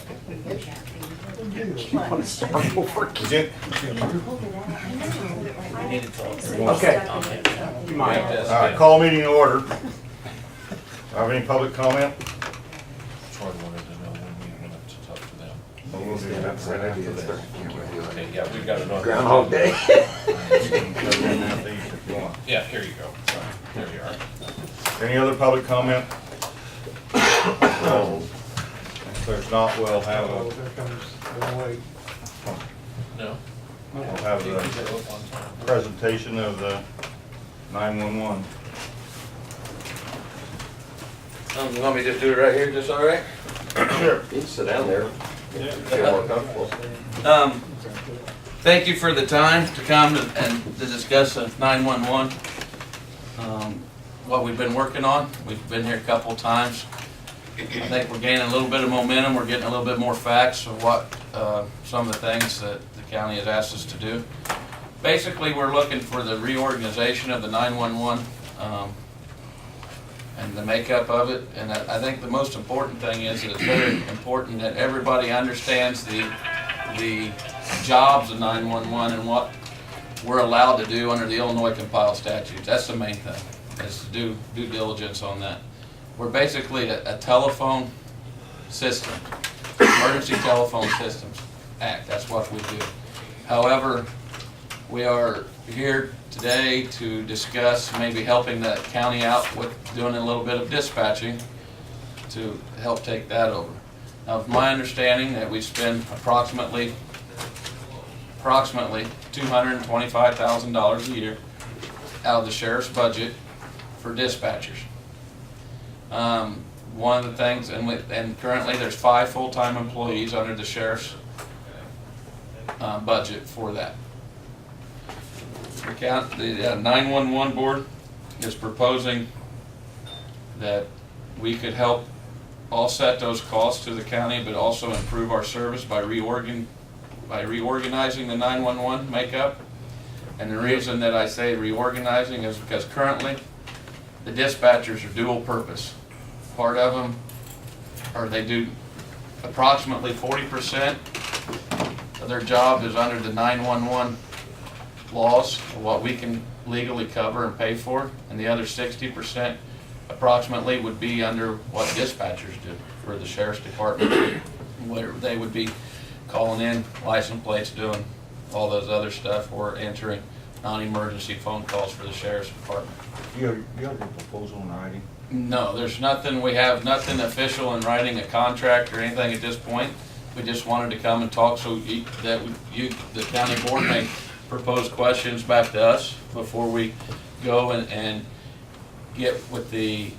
Is it? Okay. All right, call meeting in order. Have any public comment? Troy wanted to know when we wanted to talk to them. We'll do that right after this. Okay, yeah, we've got it on. Groundhog Day. If you want. Yeah, here you go. Sorry. There you are. Any other public comment? If there's not, we'll have Oh, a, there comes, don't wait. No? we'll have the presentation of the 911. You want me to just do it right here, just all right? Sure. You can sit down there. Feel more comfortable. Thank you for the time to come and to discuss 911. What we've been working on. We've been here a couple of times. I think we're gaining a little bit of momentum. We're getting a little bit more facts of what some of the things that the county has asked us to do. Basically, we're looking for the reorganization of the 911 and the makeup of it. And I think the most important thing is that it's very important that everybody understands the jobs of 911 and what we're allowed to do under the Illinois compiled statutes. That's the main thing, is to do due diligence on that. We're basically a telephone system, Emergency Telephone Systems Act. That's what we do. However, we are here today to discuss maybe helping the county out with doing a little bit of dispatching to help take that over. Now, it's my understanding that we spend approximately $225,000 a year out of the sheriff's budget for dispatchers. One of the things, and currently there's 5 full-time employees under the sheriff's budget for that. The 911 board is proposing that we could help offset those costs to the county, but also improve our service by reorganizing the 911 makeup. And the reason that I say reorganizing is because currently the dispatchers are dual purpose. Part of them, or they do approximately 40% of their job is under the 911 laws, what we can legally cover and pay for, and the other 60% approximately would be under what dispatchers do for the sheriff's department, where they would be calling in license plates, doing all those other stuff, or answering non-emergency phone calls for the sheriff's department. You have a proposal in writing? No, there's nothing, we have nothing official in writing, a contract or anything at this point. We just wanted to come and talk so the county board may propose questions back to us before we go and get with the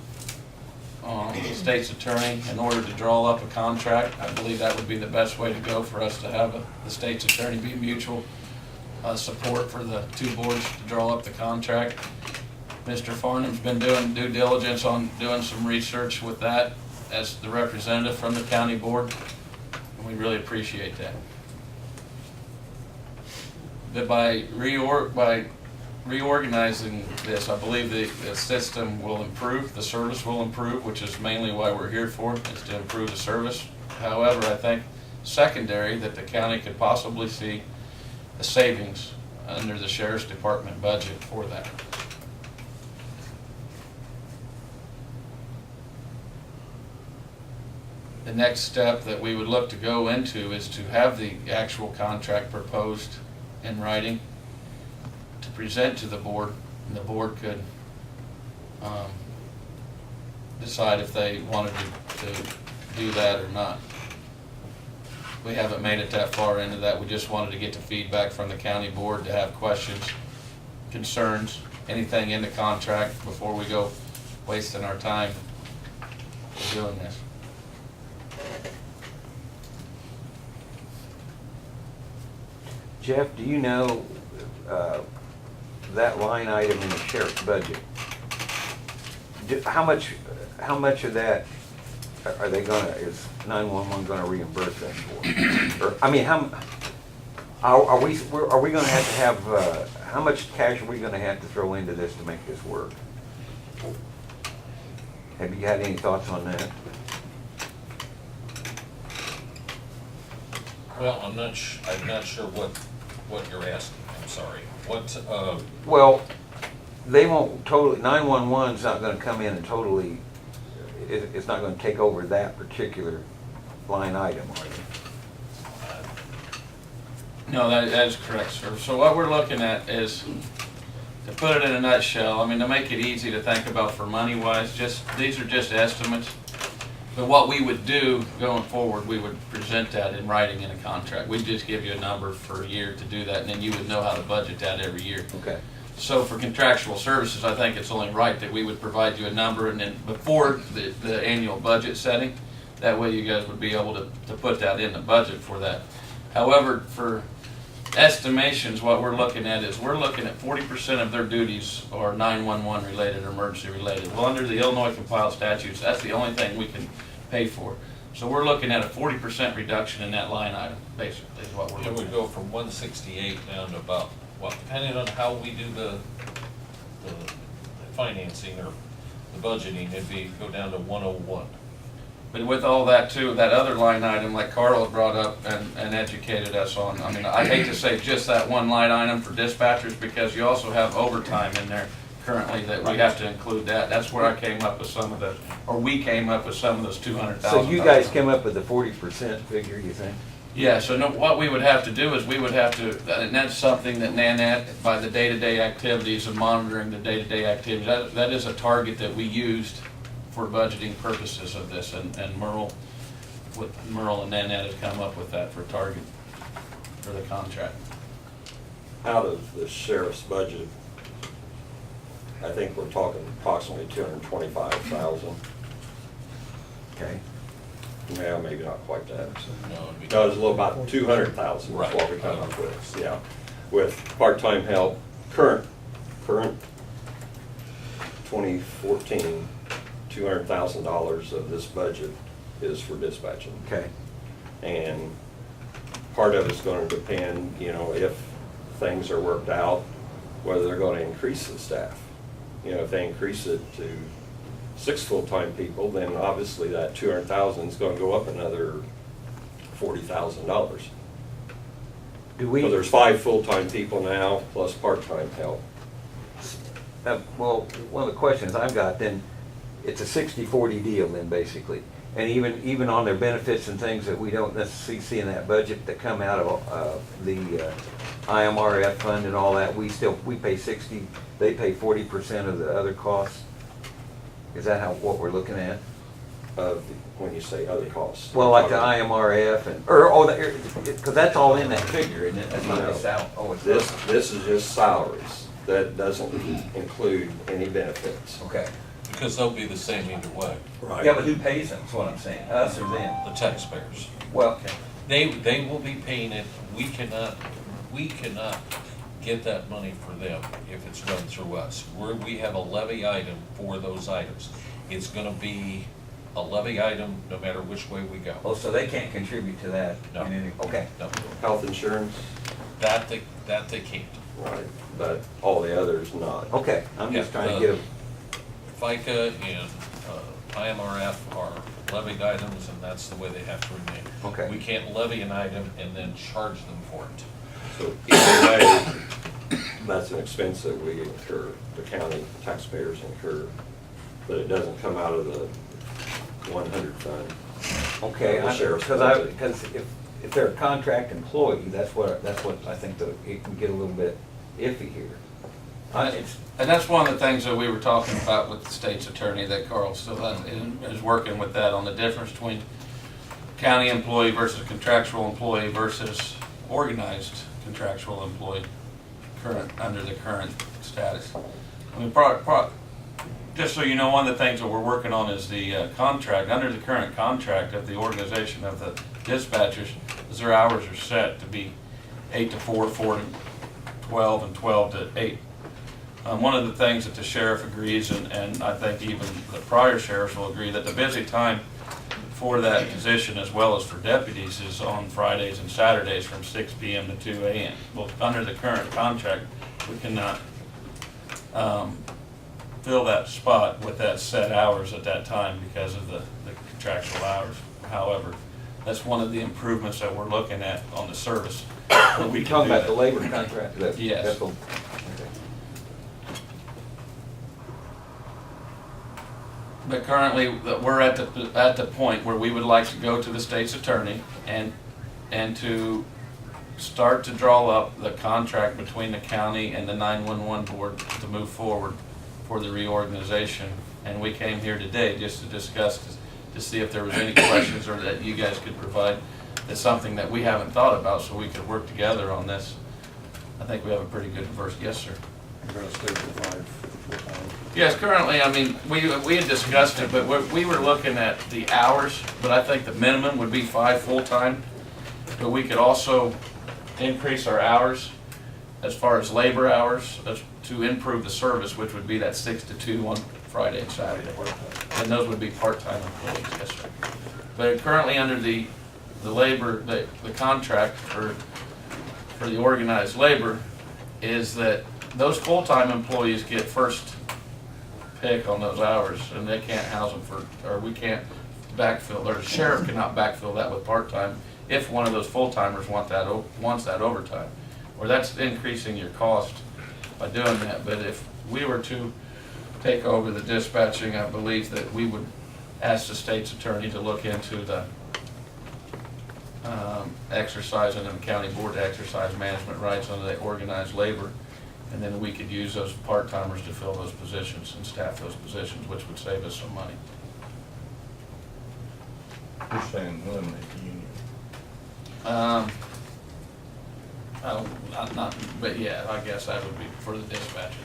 state's attorney in order to draw up a contract. I believe that would be the best way to go for us to have the state's attorney be mutual support for the two boards to draw up the contract. Mr. Farnham's been doing due diligence on doing some research with that as the representative from the county board, and we really appreciate that. But by reorganizing this, I believe the system will improve, the service will improve, which is mainly why we're here for, is to improve the service. However, I think secondary that the county could possibly see a savings under the sheriff's department budget for that. The next step that we would look to go into is to have the actual contract proposed in writing to present to the board, and the board could decide if they wanted to do that or not. We haven't made it that far into that. We just wanted to get the feedback from the county board to have questions, concerns, anything in the contract before we go wasting our time doing this. Jeff, do you know that line item in the sheriff's budget? How much of that are they is 911 gonna reimburse us for? Or, I mean, are we gonna have how much cash are we gonna have to throw into this to make this work? Have you had any thoughts on that? Well, I'm not sure what you're asking, I'm sorry. Well, they won't totally, 911's not gonna come in and totally, it's not gonna take over that particular line item, are they? No, that is correct, sir. So what we're looking at is, to put it in a nutshell, I mean, to make it easy to think about for money-wise, these are just estimates. But what we would do going forward, we would present that in writing in a contract. We'd just give you a number for a year to do that, and then you would know how to budget that every year. Okay. So for contractual services, I think it's only right that we would provide you a number, and then before the annual budget setting, that way you guys would be able to put that in the budget for that. However, for estimations, what we're looking at is we're looking at 40% of their duties are 911 related, emergency related. Well, under the Illinois compiled statutes, that's the only thing we can pay for. So we're looking at a 40% reduction in that line item, basically, is what we're It looking would at. go from 168 down to about, well, depending on how we do the financing or the budgeting, go down to 101. But with all that too, that other line item, like Carl brought up and educated us on, I mean, I hate to say just that one line item for dispatchers, because you also have overtime in there currently that we have to include that. That's where I came up with some of the, or we came up with some of those 200,000. So you guys came up with the 40% figure, you think? Yeah, so no, what we would have to do is we would have to, and that's something that Nanette, by the day-to-day activities and monitoring the day-to-day activities, that is a target that we used for budgeting purposes of this, and Merle and Nanette has come up with that for target for the contract. Out of the sheriff's budget, I think we're talking approximately 225,000. Okay. Yeah, maybe not quite that. No, it'd be- No, it's a little about 200,000 is Right. what we come up with, yeah. With part-time help, current 2014, $200,000 of this budget is for dispatching. Okay. And part of it's gonna depend, you know, if things are worked out, whether they're gonna increase the staff. You know, if they increase it to 6 full-time people, then obviously that 200,000 is gonna go up another $40,000. Do we? So there's 5 full-time people now, plus part-time help. Well, one of the questions I've got then, it's a 60-40 deal then, basically. And even on their benefits and things that we don't necessarily see in that budget that come out of the IMRF fund and all that, we pay 60, they pay 40% of the other costs? Is that what we're looking at? When you say other costs. Well, like the IMRF because that's all in that figure, isn't it? That's not No. just out, oh, it's This is just salaries. That doesn't include any benefits. Okay. Because they'll be the same either way, Right. Yeah, but who pays them, is what I'm saying, us or them? the taxpayers. Well, They will be paying it. We cannot get that money for them if it's run through us. We have a levy item for those items. It's gonna be a levy item no matter which way we go. oh, so they can't contribute to that? No. in any- Okay. No, Health insurance, that they can't. right, but all the others not. Okay, I'm just Yeah, trying to get a, FICA and IMRF are levied items, and that's the way they have to remain. Okay. We can't levy an item and then charge them for it. So either way, that's an expense that we incur, the county taxpayers incur, but it doesn't come out of the 100 fund. okay, The sheriff's budget. because if they're a contract employee, that's what I think it can get a little bit iffy here. And that's one of the things that we were talking about with the state's attorney, that Carl still is working with that, on the difference between county employee versus contractual employee versus organized contractual employee under the current status. I mean, just so you know, one of the things that we're working on is the contract. Under the current contract of the organization of the dispatchers, is their hours are set to be 8 to 4, 4 to 12, and 12 to 8. One of the things that the sheriff agrees, and I think even the prior sheriffs will agree, that the busy time for that position, as well as for deputies, is on Fridays and Saturdays from 6 p.m. to 2 a.m. Well, under the current contract, we cannot fill that spot with that set hours at that time because of the contractual hours. However, that's one of the improvements that we're looking at on the service. But we You can talking do about the that. labor contract? Yes. That's okay. But currently, we're at the point where we would like to go to the state's attorney and to start to draw up the contract between the county and the 911 board to move forward for the reorganization. And we came here today just to discuss, to see if there was any questions or that you guys could provide. It's something that we haven't thought about, so we could work together on this. I think we have a pretty good diverse, yes, sir. We're gonna stay for 5 full-time. Yes, currently, I mean, we had discussed it, but we were looking at the hours, but I think the minimum would be 5 full-time. But we could also increase our hours as far as labor hours to improve the service, which would be that 6 to 2 on Friday and Saturday. And those would be part-time employees, yes, sir. But currently, under the labor, the contract for the organized labor is that those full-time employees get first pick on those hours, and they can't house them or we can't backfill, or the sheriff cannot backfill that with part-time if one of those full-timers wants that overtime. Or that's increasing your cost by doing that. But if we were to take over the dispatching, I believe that we would ask the state's attorney to look into the exercising and the county board to exercise management rights under the organized labor. And then we could use those part-timers to fill those positions and staff those positions, which would save us some money. You're saying eliminate the union. Not, but yeah, I guess that would be for the dispatcher.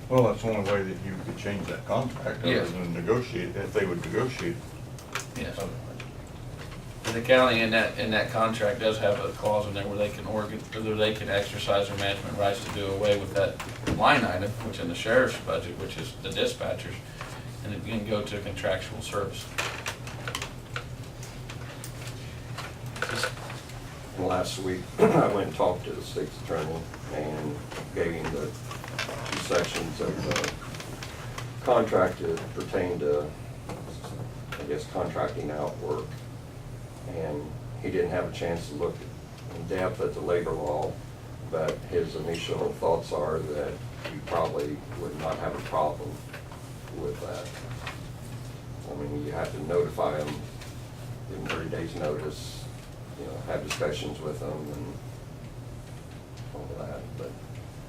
Well, that's the only way that you could change that contract, other Yes. than negotiate, if they would negotiate. Yes. And the county in that contract does have a clause in there where they can exercise their management rights to do away with that line item, which in the sheriff's budget, which is the dispatchers, and it can go to contractual service. Last week, I went and talked to the state's attorney and gave him the 2 sections of the contract that pertain to, I guess, contracting out work. And he didn't have a chance to look in depth at the labor law, but his initial thoughts are that you probably would not have a problem with that. I mean, you have to notify them, give them 30 days notice, have discussions with them and all that. But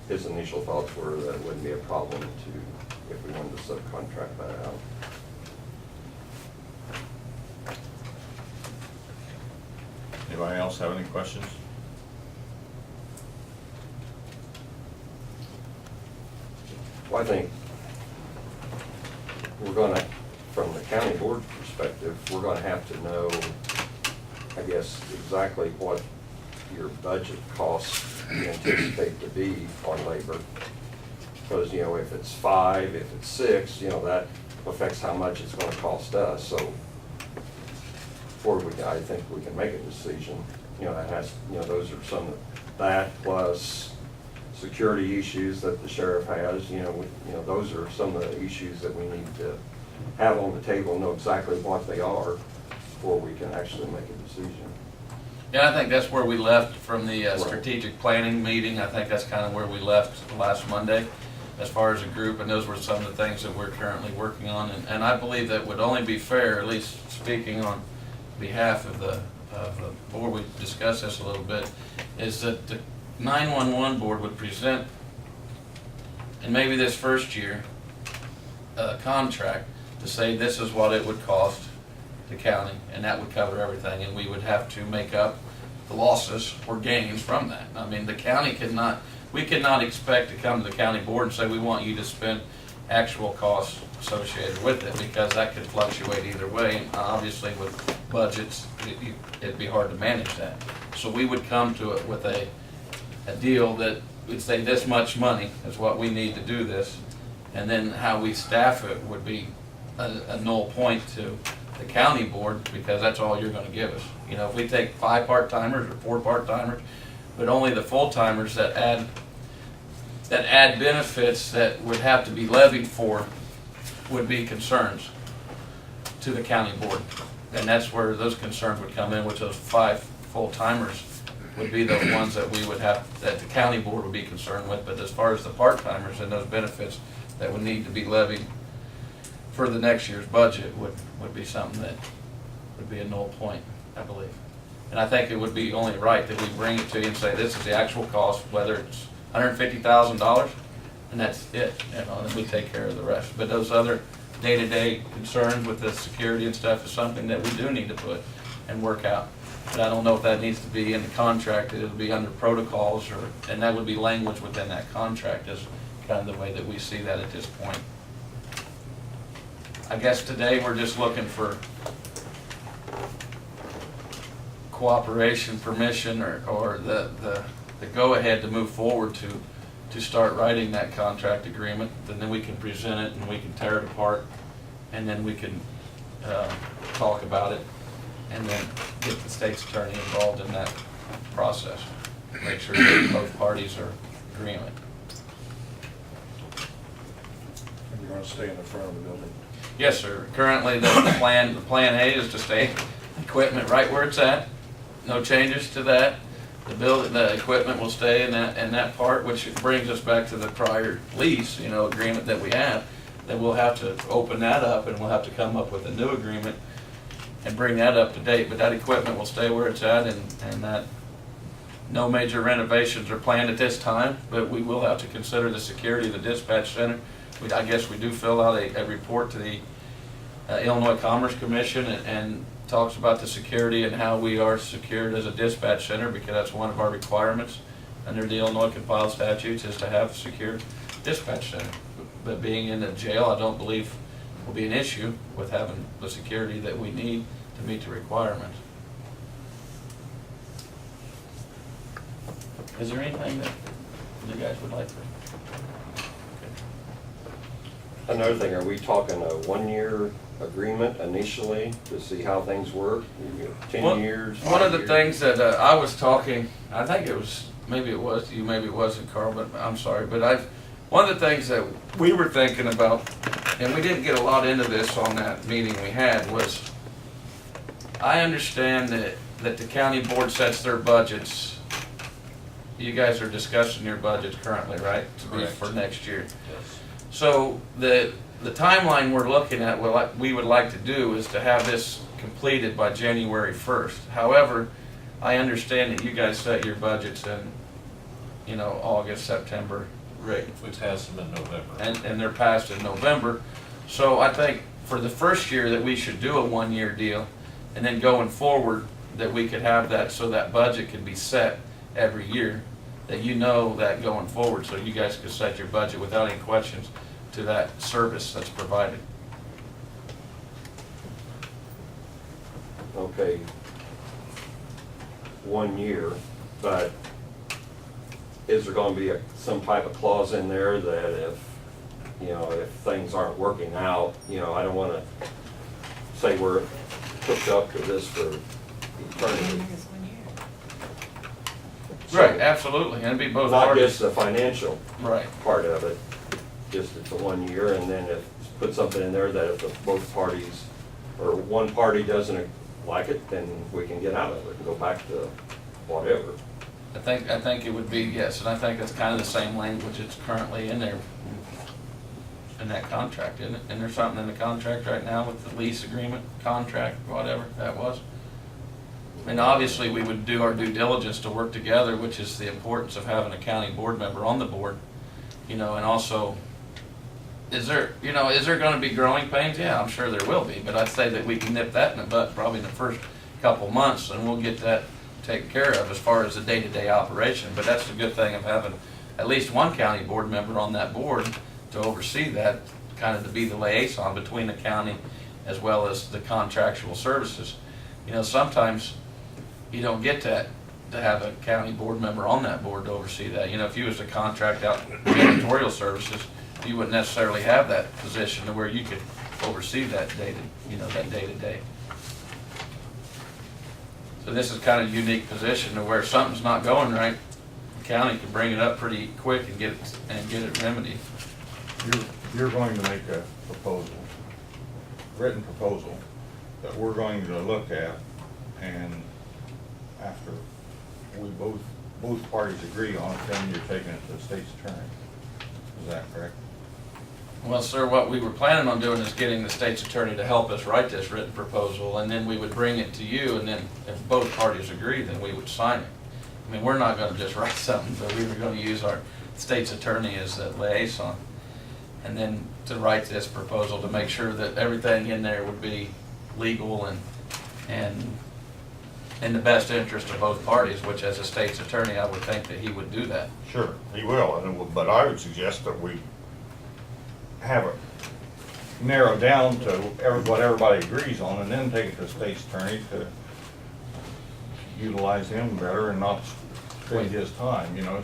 his initial thoughts were that it wouldn't be a problem if we wanted to subcontract that out. Anybody else have any questions? Well, I think we're gonna, from the county board perspective, we're gonna have to know, I guess, exactly what your budget costs you anticipate to be on labor. Because, if it's 5, if it's 6, that affects how much it's gonna cost us, so before I think we can make a decision, that has, those are some, that plus security issues that the sheriff has, those are some of the issues that we need to have on the table and know exactly what they are before we can actually make a decision. Yeah, I think that's where we left from the Right. strategic planning meeting. I think that's kind of where we left last Monday as far as a group, and those were some of the things that we're currently working on. And I believe that would only be fair, at least speaking on behalf of the board, we discussed this a little bit, is that the 911 board would present, and maybe this first year, a contract to say this is what it would cost the county, and that would cover everything, and we would have to make up the losses or gains from that. I mean, the county we could not expect to come to the county board and say, we want you to spend actual costs associated with it, because that could fluctuate either way. And obviously with budgets, it'd be hard to manage that. So we would come to it with a deal that we'd say this much money is what we need to do this, and then how we staff it would be a null point to the county board, because that's all you're gonna give us. If we take 5 part-timers or 4 part-timers, but only the full-timers that add benefits that would have to be levied for would be concerns to the county board. And that's where those concerns would come in, which those 5 full-timers would be the ones that we would have, that the county board would be concerned with. But as far as the part-timers and those benefits that would need to be levied for the next year's budget would be something that would be a null point, I believe. And I think it would be only right that we bring it to you and say, this is the actual cost, whether it's $150,000, and that's it, you know, and we take care of the rest. But those other day-to-day concerns with the security and stuff is something that we do need to put and work out. But I don't know if that needs to be in the contract, it'll be under protocols, and that would be language within that contract is kind of the way that we see that at this point. I guess today we're just looking for cooperation, permission, or the go-ahead to move forward to start writing that contract agreement. And then we can present it and we can tear it apart, and then we can talk about it, and then get the state's attorney involved in that process. Make sure that both parties are agreeing. And you're gonna stay in the front of the building. Yes, sir. Currently, the plan A is to stay equipment right where it's at. No changes to that. The equipment will stay in that part, which brings us back to the prior lease, you know, agreement that we have. Then we'll have to open that up, and we'll have to come up with a new agreement and bring that up to date. But that equipment will stay where it's at, and that no major renovations are planned at this time. But we will have to consider the security of the dispatch center. I guess we do fill out a report to the Illinois Commerce Commission and talks about the security and how we are secured as a dispatch center, because that's one of our requirements under the Illinois compiled statutes is to have a secure dispatch center. But being in the jail, I don't believe will be an issue with having the security that we need to meet the requirements. Is there anything that you guys would like to? Another thing, are we talking a 1-year agreement initially to see how things work? 10 years? One of the 5 years? things that I was talking, I think it was, maybe it was you, maybe it wasn't, Carl, but I'm sorry, but one of the things that we were thinking about, and we didn't get a lot into this on that meeting we had, was I understand that the county board sets their budgets. You guys are discussing your budgets currently, right? To be Correct. for next year. Yes. So the timeline we're looking at, what we would like to do is to have this completed by January 1st. However, I understand that you guys set your budgets in, you know, August, September, right? We passed them in November. And they're passed in November. So I think for the first year that we should do a 1-year deal, and then going forward, that we could have that so that budget could be set every year, that you know that going forward, so you guys could set your budget without any questions to that service that's provided. Okay, 1 year, but is there gonna be some type of clause in there that if things aren't working out, I don't wanna say we're hooked up to this for eternity. Right, absolutely, and it'd be both Not just parties. the financial Right, part of it, just it's a 1 year, and then put something in there that if both parties, or one party doesn't like it, then we can get out of it and go back to whatever. I think it would be, yes, and I think that's kind of the same language that's currently in there, in that contract, isn't it? And there's something in the contract right now with the lease agreement, contract, whatever that was. And obviously, we would do our due diligence to work together, which is the importance of having a county board member on the board, and also, is there gonna be growing pains? Yeah, I'm sure there will be, but I'd say that we can nip that in the butt probably in the first couple months, and we'll get that taken care of as far as the day-to-day operation. But that's the good thing of having at least one county board member on that board to oversee that, kind of to be the liaison between the county as well as the contractual services. Sometimes you don't get that, to have a county board member on that board to oversee that. If you was to contract out janitorial services, you wouldn't necessarily have that position to where you could oversee that day-to-day. So this is kind of a unique position to where if something's not going right, the county can bring it up pretty quick and get it remedied. You're going to make a proposal, written proposal, that we're going to look at, and after we both parties agree on it, then you're taking it to the state's attorney. Is that correct? Well, sir, what we were planning on doing is getting the state's attorney to help us write this written proposal, and then we would bring it to you, and then if both parties agree, then we would sign it. I mean, we're not gonna just write something, but we were gonna use our state's attorney as the liaison. And then to write this proposal to make sure that everything in there would be legal and in the best interest of both parties, which as a state's attorney, I would think that he would do that. Sure, he will, but I would suggest that we have it narrowed down to what everybody agrees on, and then take it to the state's attorney to utilize him better and not spend his time, you know.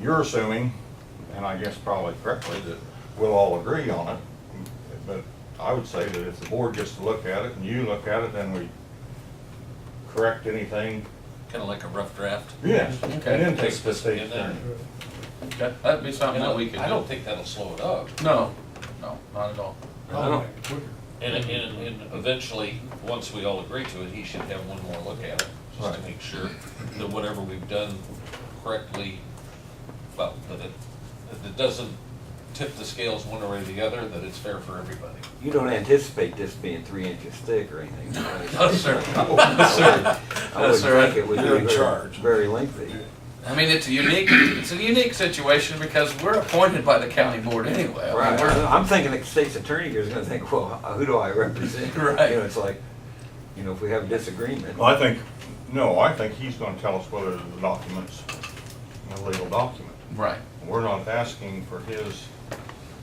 You're assuming, and I guess probably correctly, that we'll all agree on it, but I would say that if the board gets to look at it and you look at it, then we correct anything. Kind of like a rough draft. Yes, and Okay. then take it to the state And then- attorney. Okay, that'd be something that we could do. I don't think that'll slow it up. No, not at all. I don't, And eventually, once we all agree to it, he should have one more look at it, just to Right. make sure that whatever we've done correctly, well, that it doesn't tip the scales one way or the other, that it's fair for everybody. you don't anticipate this being 3 inches thick or anything? right? No, sir. No, sir. I No, would sir. think it would be You're in very, charge. very lengthy. I mean, it's a unique situation because we're appointed by the county board anyway. I mean, Right, we're- I'm thinking the state's attorney here is gonna think, well, who do I represent? Right. You know, it's like, you know, if we have a disagreement. Well, I think he's gonna tell us whether the document's a legal document. Right. We're not asking for his,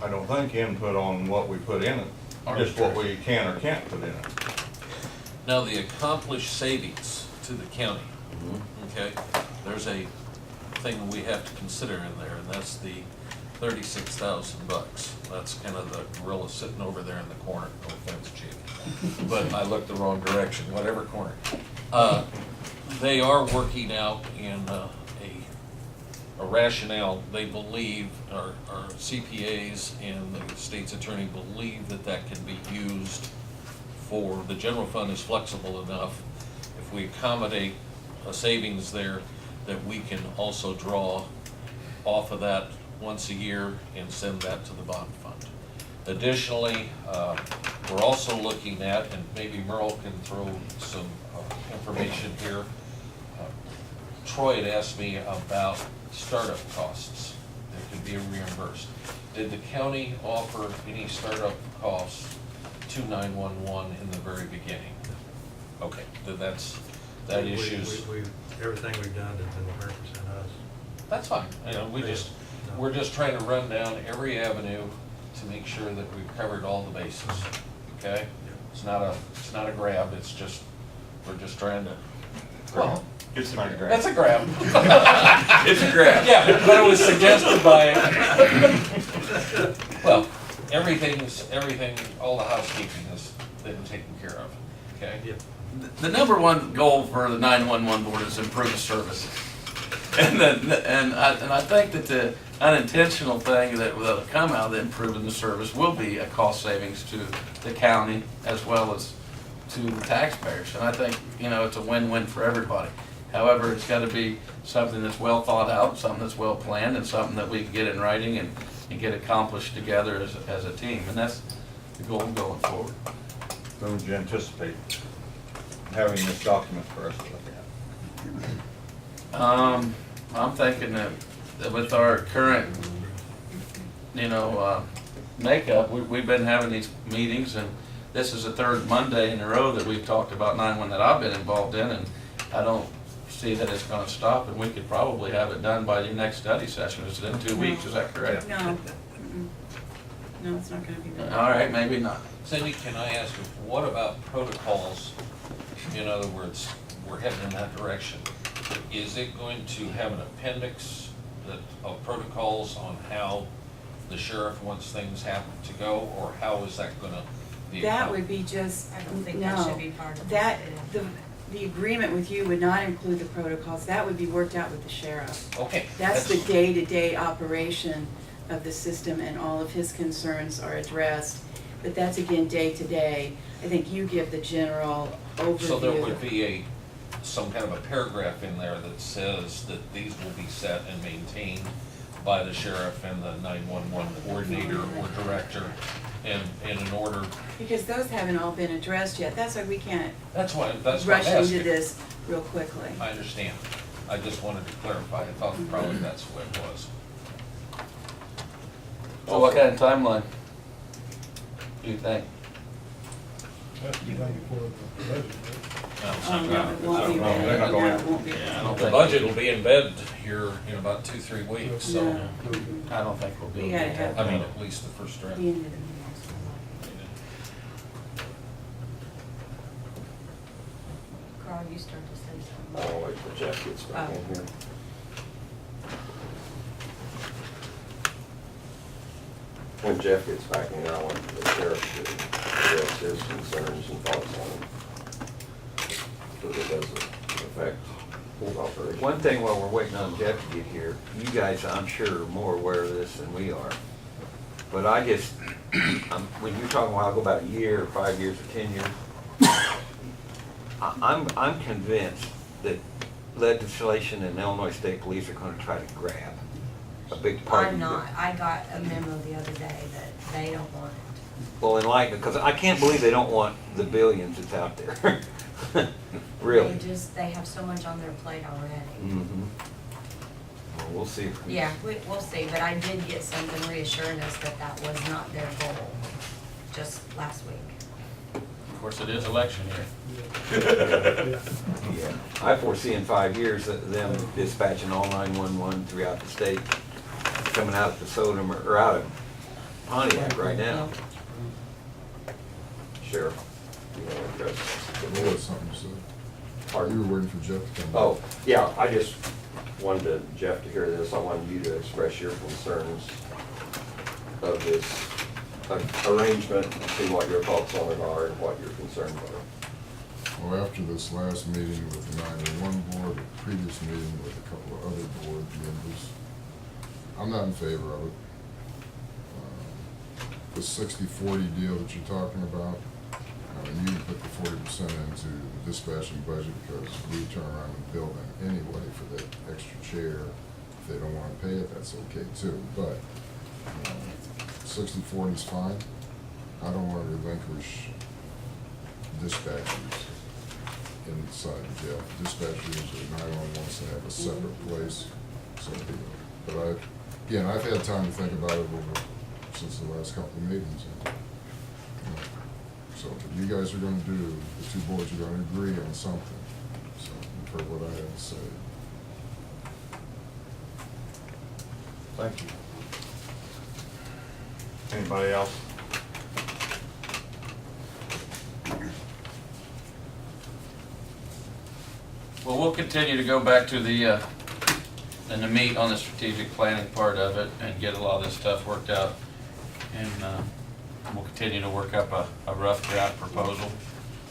I don't think, input on what we put in it, just what we can or can't put in it. Now, the accomplished savings to the county, okay, there's a thing we have to consider in there, and that's the $36,000. That's kind of the gorilla sitting over there in the corner, no offense, Chief. But I looked the wrong direction, whatever corner. They are working out in a rationale. They believe, our CPAs and the state's attorney believe that that can be used for, the general fund is flexible enough. If we accommodate a savings there, that we can also draw off of that once a year and send that to the bond fund. Additionally, we're also looking at, and maybe Merle can throw some information here. Troy had asked me about startup costs that could be reimbursed. Did the county offer any startup costs to 911 in the very beginning? Okay, then that issue's. Everything we've done has been 100% us. That's fine, you know, we're just trying to run down every avenue to make sure that we've covered all the bases, okay? It's not a grab, it's just, we're just trying to, well, It's not a that's a grab. It's a grab. Yeah, but it was suggested by, well, everything, all the housekeeping has been taken care of, okay? Yep. The number one goal for the 911 board is improve the services. And I think that the unintentional thing that will come out of improving the service will be a cost savings to the county as well as to the taxpayers. And I think, you know, it's a win-win for everybody. However, it's got to be something that's well thought out, something that's well planned, and something that we can get in writing and get accomplished together as a team. And that's the goal going forward. So would you anticipate having this document for us to look at? I'm thinking that with our current, makeup, we've been having these meetings, and this is the third Monday in a row that we've talked about 911 that I've been involved in, and I don't see that it's gonna stop, and we could probably have it done by your next study session. Is it in 2 weeks, is that correct? No. Mm-mm. No, it's not gonna be done. All right, maybe not. Cindy, can I ask you, what about protocols? In other words, we're heading in that direction. Is it going to have an appendix of protocols on how the sheriff wants things happen to go, or how is that gonna be? That would be just, I don't think that no. should be part of That, it. the agreement with you would not include the protocols. That would be worked out with the sheriff. Okay. That's the day-to-day operation of the system, and all of his concerns are addressed. but that's again day to day. I think you give the general overview. So there would be some kind of a paragraph in there that says that these will be set and maintained by the sheriff and the 911 coordinator or director, and in order, Because those haven't all been addressed yet, that's why we can't that's why I'm rush into asking. this real quickly. I understand. I just wanted to clarify. I thought probably that's what it was. So what kind of timeline do you think? Has to be done before the budget, right? Oh, no, it won't be No, ready. they're not No, going- it won't be Yeah, I ready. don't The think. budget will be in bed here in about 2-3 weeks, so, No. I don't think we'll be We able to gotta get have- that. I mean, at least the first The draft. end of the meeting. Carl, you start to say something. I'll wait till Jeff gets back in here. When Jeff gets back in, I want the sheriff to address his concerns and thoughts on it. So that it doesn't affect his operation. One thing while we're waiting on Jeff to get here, you guys, I'm sure, are more aware of this than we are. But I just, when you're talking, well, I'll go about a year, or 5 years, or 10 years, I'm convinced that legislation and Illinois State Police are gonna try to grab a big part of I'm it. not. I got a memo the other day that they don't want it. Well, enlighten, because I can't believe they don't want the billions that's out there. Really. They have so much on their plate already. Mm-hmm. Well, we'll see. Yeah, we'll see, but I did get something reassuring us that that was not their goal, just last week. Of course, it is election year. Yeah. Yeah, I foresee in 5 years that them dispatching all 911 throughout the state, coming out of DeSoto or out of Pontiac right now. Sheriff, you want to address the There was something you said. Pardon? You were waiting for Jeff to come back. Oh, yeah, I just wanted Jeff to hear this. I wanted you to express your concerns of this arrangement, see what your thoughts on it are and what your concerns are. Well, after this last meeting with the 911 board, the previous meeting with a couple of other board members, I'm not in favor of it. The 60-40 deal that you're talking about, you can put the 40% into the dispatching budget because we turn around and bill them anyway for that extra chair. If they don't want to pay it, that's okay too. But 60-40 is fine. I don't want to relinquish dispatchers inside the jail. Dispatchers or 911 wants to have a separate place, so be it. But again, I've had time to think about it since the last couple of meetings. So if you guys are gonna do, the two boards are gonna agree on something. So you've heard what I had to say. Thank you. Anybody else? Well, we'll continue to go back to the meat on the strategic planning part of it and get a lot of this stuff worked out. And we'll continue to work up a rough draft proposal,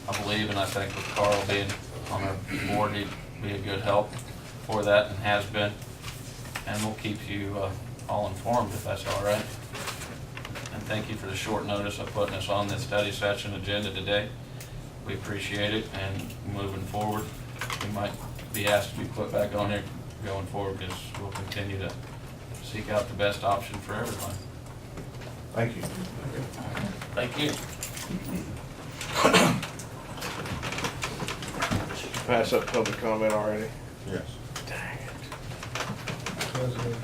I believe, and I think with Carl being on our board, he'd be a good help for that and has been. And we'll keep you all informed if that's all right. And thank you for the short notice of putting us on this study session agenda today. We appreciate it, and moving forward, we might be asked to be put back on here going forward because we'll continue to seek out the best option for everyone. Thank you. Thank you. Pass up public comment already. Yes. President,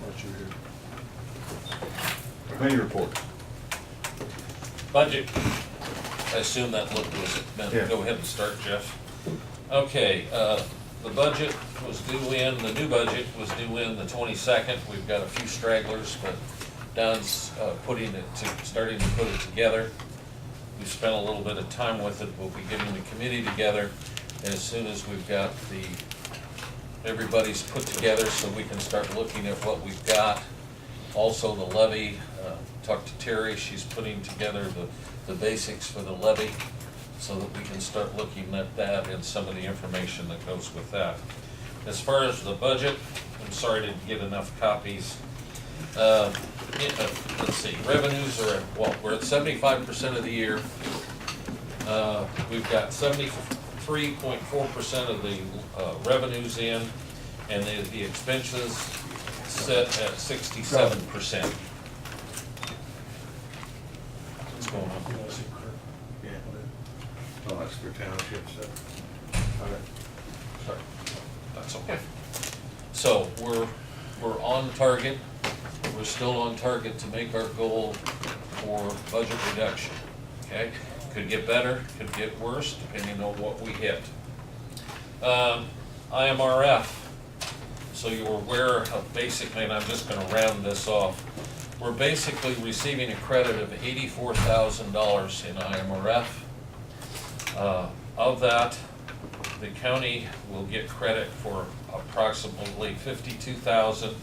What you hear? Committee report. Budget. I assume that look was, Yeah. go ahead and start, Jeff. Okay, the budget was due in, the new budget was due in the 22nd. We've got a few stragglers, but Don's starting to put it together. We've spent a little bit of time with it. We'll be getting the committee together as soon as we've got everybody's put together so we can start looking at what we've got. Also the levy, talked to Terry, she's putting together the basics for the levy so that we can start looking at that and some of the information that goes with that. As far as the budget, I'm sorry I didn't get enough copies Let's see, revenues are, well, we're at 75% of the year. We've got 73.4% of the revenues in, and the expenses set at 67%. What's going on? Oh, that's for township stuff. Sorry. That's okay. So we're on target. We're still on target to make our goal for budget reduction, okay? Could get better, could get worse, depending on what we hit. IMRF, so you're aware of basically, and I'm just gonna round this off, we're basically receiving a credit of $84,000 in IMRF. Of that, the county will get credit for approximately $52,000,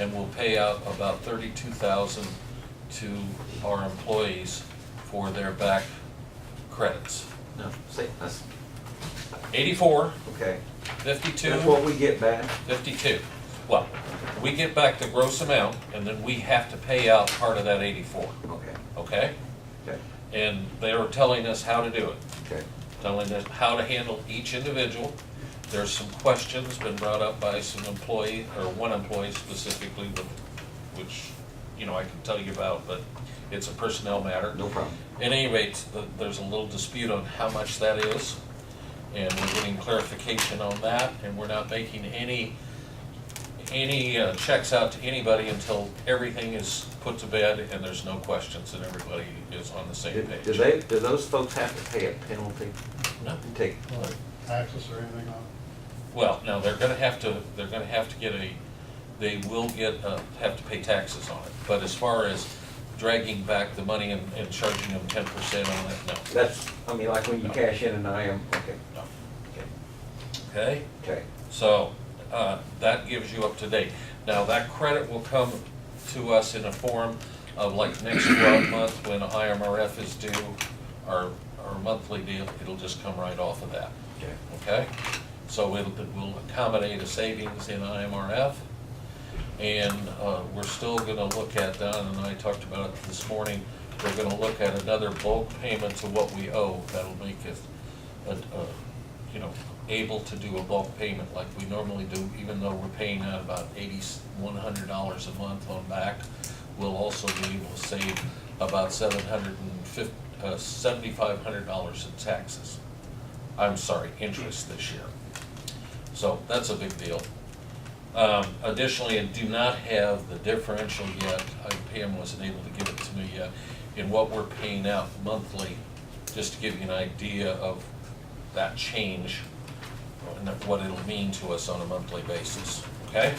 and will pay out about $32,000 to our employees for their back credits. No, say, that's, 84, okay. 52, That's what we get back? 52. Well, we get back the gross amount, and then we have to pay out part of that 84, Okay, okay? okay, And they are telling us how to do it, okay. telling us how to handle each individual. There's some questions been brought up by some employee, or one employee specifically, which, you know, I can tell you about, but it's a personnel matter. No problem. At any rate, there's a little dispute on how much that is, and we're getting clarification on that, and we're not making any checks out to anybody until everything is put to bed and there's no questions and everybody is on the same page. Do those folks have to pay a penalty? No. Take, Taxes or anything on? Well, no, they're gonna have to get they will get, have to pay taxes on it. But as far as dragging back the money and charging them 10% on it, no. that's, I mean, like when you No. cash in an IM, okay, No. okay, Okay? okay. So, that gives you up to date. Now, that credit will come to us in a form of like next month when IMRF is due, our monthly deal, it'll just come right off of that, Okay. okay? So it will accommodate a savings in IMRF. And we're still gonna look at, Don and I talked about it this morning, we're gonna look at another bulk payment to what we owe. That'll make it, you know, able to do a bulk payment like we normally do, even though we're paying out about $100 a month on back. We'll also be able to save about $7,500 in taxes. I'm sorry, interest this year. So that's a big deal. Additionally, I do not have the differential yet. Pam wasn't able to give it to me yet in what we're paying out monthly, just to give you an idea of that change and what it'll mean to us on a monthly basis, okay?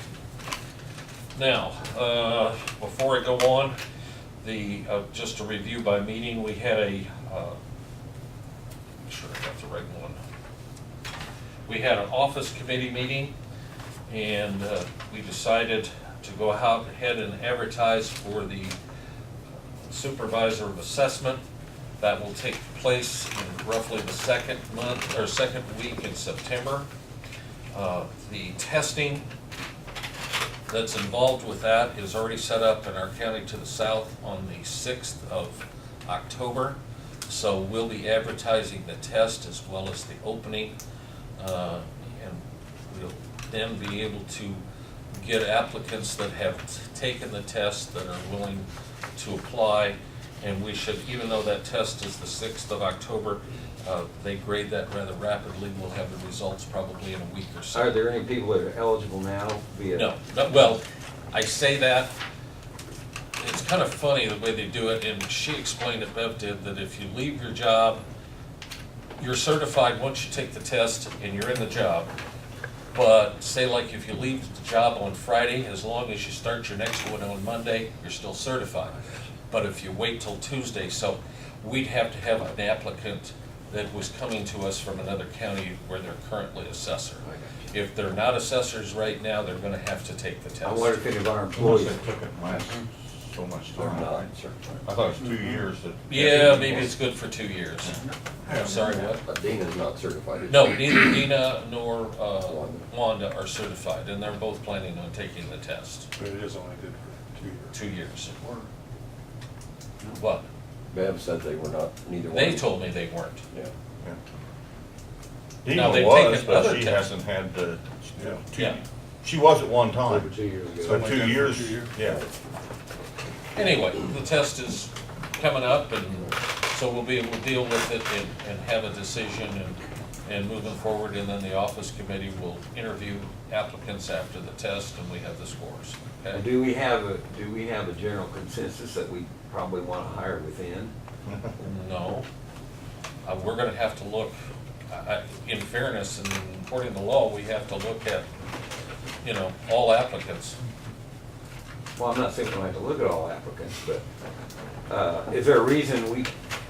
Now, before I go on, just a review by meeting, we had make sure I got the right one. We had an office committee meeting, and we decided to go ahead and advertise for the supervisor of assessment. That will take place in roughly the second week in September. The testing that's involved with that is already set up in our county to the south on the 6th of October. So we'll be advertising the test as well as the opening. And we'll then be able to get applicants that have taken the test that are willing to apply. And we should, even though that test is the 6th of October, they grade that rather rapidly. We'll have the results probably in a week or so. Are there any people that are eligible now via? No, well, I say that, it's kind of funny the way they do it, and she explained it, Bev did, that if you leave your job, you're certified once you take the test and you're in the job. But say like if you leave the job on Friday, as long as you start your next one on Monday, you're still certified. But if you wait till Tuesday, so we'd have to have an applicant that was coming to us from another county where they're currently assessor. If they're not assessors right now, they're gonna have to take the test. I wonder if any of our Unless employees, they took it and lasted so much They're time. not certified. I thought it was 2 years that. Yeah, maybe it's good for 2 years. I'm sorry, what? But Dina's not certified. No, neither Dina nor Wanda are certified, and they're both planning on taking the test. But it is only good for 2 years. What? Bev said they were not, neither one. They told me they weren't. Yeah. Now, Dina they've was, taken but other she tests. hasn't had the, Yeah. she was at one time. Over 2 years ago. But Like 2 that for years, 2 years? yeah. Anyway, the test is coming up, and so we'll be able to deal with it and have a decision and moving forward, and then the office committee will interview applicants after the test, and we have the scores, okay? Do we have a general consensus that we probably want to hire within? No. We're gonna have to look, in fairness and according to law, we have to look at, all applicants. Well, I'm not saying we don't have to look at all applicants, but, is there a reason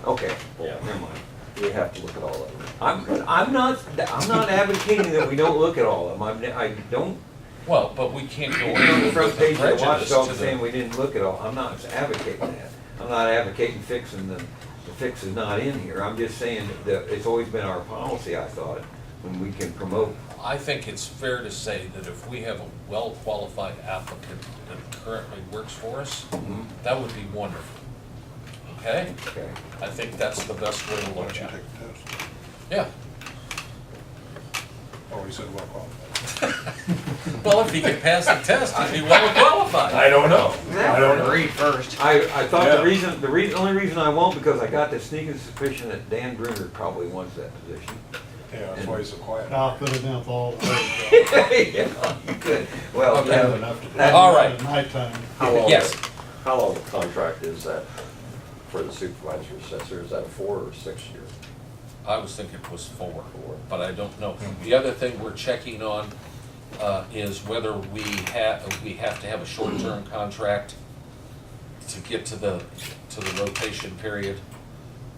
okay, Yeah. never mind. We have to look at all of them. I'm not advocating that we don't look at all of them. I don't, Well, but we can't go on the in front with page the of the prejudice watchdog to saying the. we didn't look at all. I'm not advocating that. I'm not advocating fixing the fix is not in here. I'm just saying that it's always been our policy, I thought, when we can promote. I think it's fair to say that if we have a well-qualified applicant that currently works for us, that would be wonderful. Okay? Okay. I think that's the best way to Why look don't you at it. take the test? Yeah. Oh, he said well qualified. Well, if he could pass the test, he'd be well-qualified. I don't know. I don't know. Read first. I thought Yeah. the only reason I won't, because I got the sneaking suspicion that Dan Bruner probably wants that position. Yeah, that's why he's so quiet. I'll fill it in with all the Yeah, you could. Well, I have enough to do. All right. At nighttime. How long, Yes. how long the contract is that for the supervisor assessor? Is that a 4 or 6 year? I was thinking it was 4, but I don't know. The other thing we're checking on is whether we have to have a short-term contract to get to the rotation period.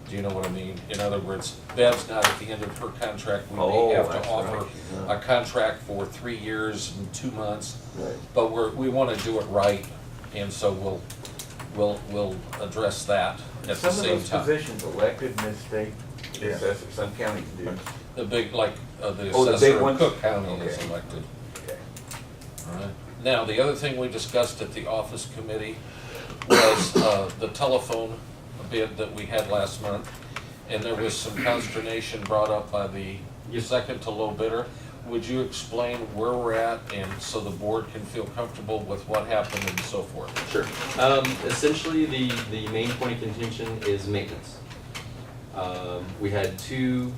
Do you know what I mean? In other words, Bev's not at the end of her contract. We Oh, may have that's to offer right. Yeah. a contract for 3 years and 2 months. Right. But we want to do it right, and so we'll address that at the Some of same those time. positions elected in this state, Yeah. assessor, some counties do. The big, like, the Oh, the big assessor of ones? Cook County is Okay. elected. Okay. All right. Now, the other thing we discussed at the office committee was the telephone bid that we had last month. And there was some consternation brought up by the second to low bidder. Would you explain where we're at and so the board can feel comfortable with what happened and so forth? Sure. Essentially, the main point of contention is maintenance. We had two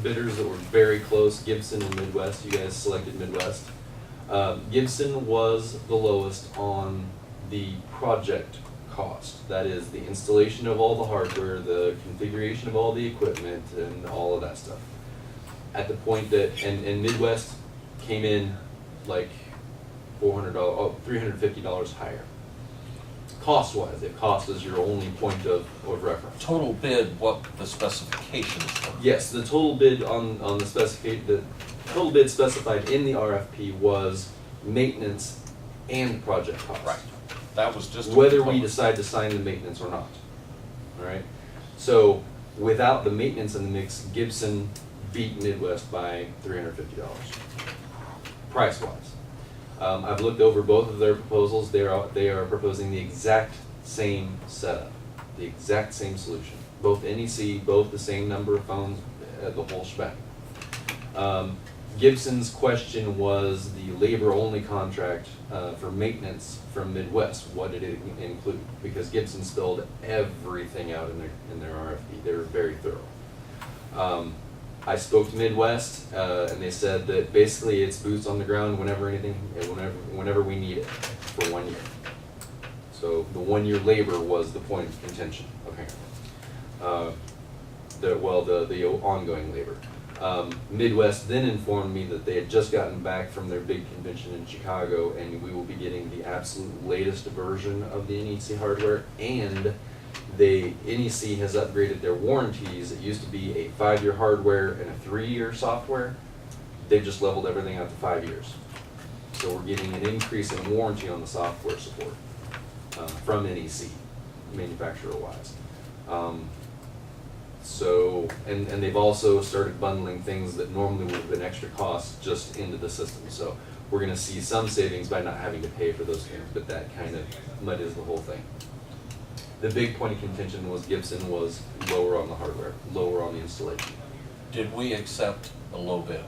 bidders that were very close, Gibson and Midwest. You guys selected Midwest. Gibson was the lowest on the project cost. That is the installation of all the hardware, the configuration of all the equipment, and all of that stuff. At the point that, and Midwest came in like $350 higher. Cost-wise, if cost is your only point of reference. Total bid, what the specifications were. Yes, the total bid on the the total bid specified in the RFP was maintenance and project cost. Right. That was just. a Whether we component. decide to sign the maintenance or not. Alright? So without the maintenance in the mix, Gibson beat Midwest by $350, price-wise. I've looked over both of their proposals. They are proposing the exact same setup, the exact same solution. Both NEC, both the same number of phones, the whole shebang. Gibson's question was the labor-only contract for maintenance from Midwest. What did it include? Because Gibson spelled everything out in their RFP. They were very thorough. I spoke to Midwest, and they said that basically it's boots on the ground whenever we need it for 1 year. So the 1 year labor was the point of contention, apparently. The ongoing labor. Midwest then informed me that they had just gotten back from their big convention in Chicago, and we will be getting the absolute latest version of the NEC hardware, and NEC has upgraded their warranties. It used to be a 5-year hardware and a 3-year software. They've just leveled everything out to 5 years. So we're getting an increase in warranty on the software support from NEC, manufacturer-wise. And they've also started bundling things that normally would have been extra costs just into the system. So we're gonna see some savings by not having to pay for those things, but that kind of muddies the whole thing. The big point of contention was Gibson was lower on the hardware, lower on the installation. Did we accept a low bid?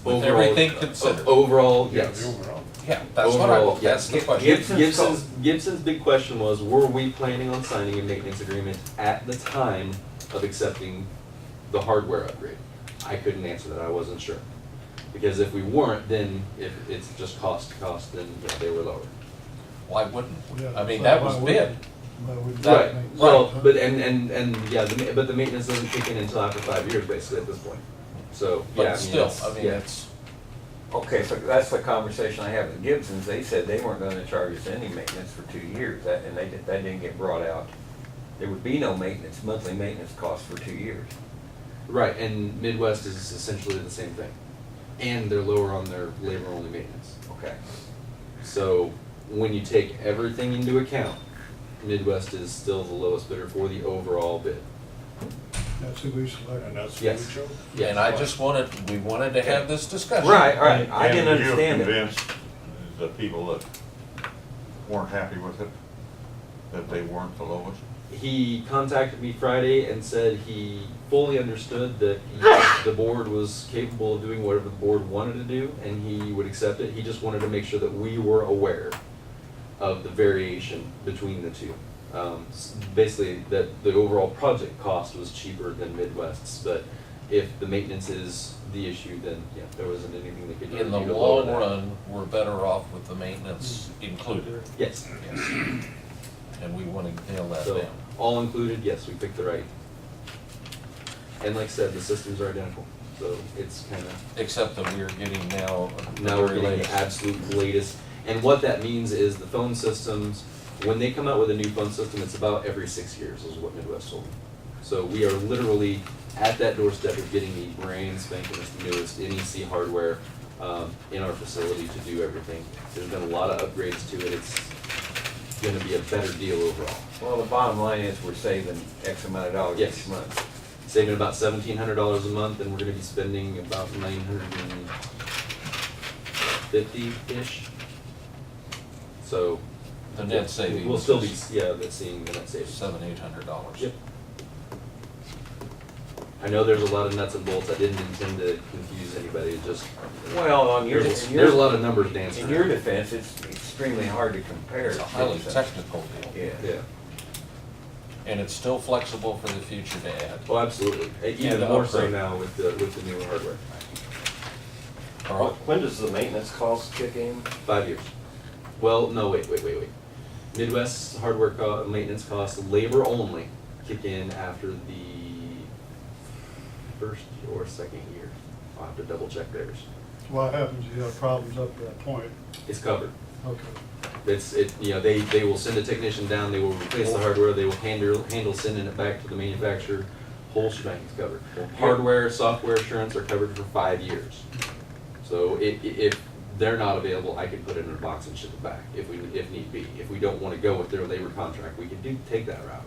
With Overall- everything considered? Overall, Yeah, yes. the overall. Yeah, that's what I, Overall, that's the yes. question. Gibson's big question was, were we planning on signing a maintenance agreement at the time of accepting the hardware upgrade? I couldn't answer that, I wasn't sure. Because if we weren't, then if it's just cost to cost, then yeah, they were lower. Why wouldn't we? Yeah, I mean, so that why was wouldn't- bid. why wouldn't Right, that make Well, sense? but, and, yeah, but the maintenance doesn't kick in until after 5 years, basically, at this point. So, yeah, I But mean, still, it's- I mean, yeah. it's, Okay, so that's the conversation I had with Gibson's. They said they weren't gonna charge us any maintenance for 2 years, that didn't get brought out. There would be no maintenance, monthly maintenance cost for 2 years. Right, and Midwest is essentially the same thing. And they're lower on their labor-only maintenance. Okay. So when you take everything into account, Midwest is still the lowest bidder for the overall bid. That's who we selected. And that's who we Yes. chose? Yes. and I just wanted, we wanted to have this discussion. Right, right, I didn't And you're understand it. convinced the people that weren't happy with it, that they weren't the lowest? He contacted me Friday and said he fully understood that the board was capable of doing whatever the board wanted to do, and he would accept it. He just wanted to make sure that we were aware of the variation between the two. Basically, that the overall project cost was cheaper than Midwest's, but if the maintenance is the issue, then yeah, there wasn't anything that could do In the to lower long that. run, we're better off with the maintenance included. Yes. Yes. And we want to nail that So, down. all included, yes, we picked the right. And like I said, the systems are identical, so it's kind of, Except that we are getting now the now we're very getting the latest. absolute latest. And what that means is the phone systems, when they come out with a new phone system, it's about every 6 years is what Midwest told me. So we are literally at that doorstep of getting the brand spanking newest NEC hardware in our facility to do everything. There's been a lot of upgrades to it. It's gonna be a better deal overall. Well, the bottom line is we're saving X amount of dollars Yes. each month. Saving about $1,700 a month, and we're gonna be spending about 950-ish. So. The net savings We'll still be, is yeah, that's seeing the net savings. $700-800. Yep. I know there's a lot of nuts and bolts. I didn't intend to confuse anybody, it just, Well, on your, there's in your- a lot of numbers dancing in your around. defense, it's extremely hard to compare. It's a highly technical deal. Yeah. Yeah, And it's still flexible for the future to add. oh, absolutely. Even And more so upgrade. now with the newer hardware. Carl? When does the maintenance cost kick in? 5 years. Well, no, wait. Midwest's hardware maintenance costs, labor only, kick in after the first or second year. I'll have to double check theirs. What happens if you have problems up to that point? It's covered. Okay. They will send a technician down, they will replace the hardware, they will handle sending it back to the manufacturer. Whole shebang is covered. Hardware, software assurance are covered for 5 years. So if they're not available, I can put it in a box and ship it back if need be. If we don't want to go with their labor contract, we can take that route.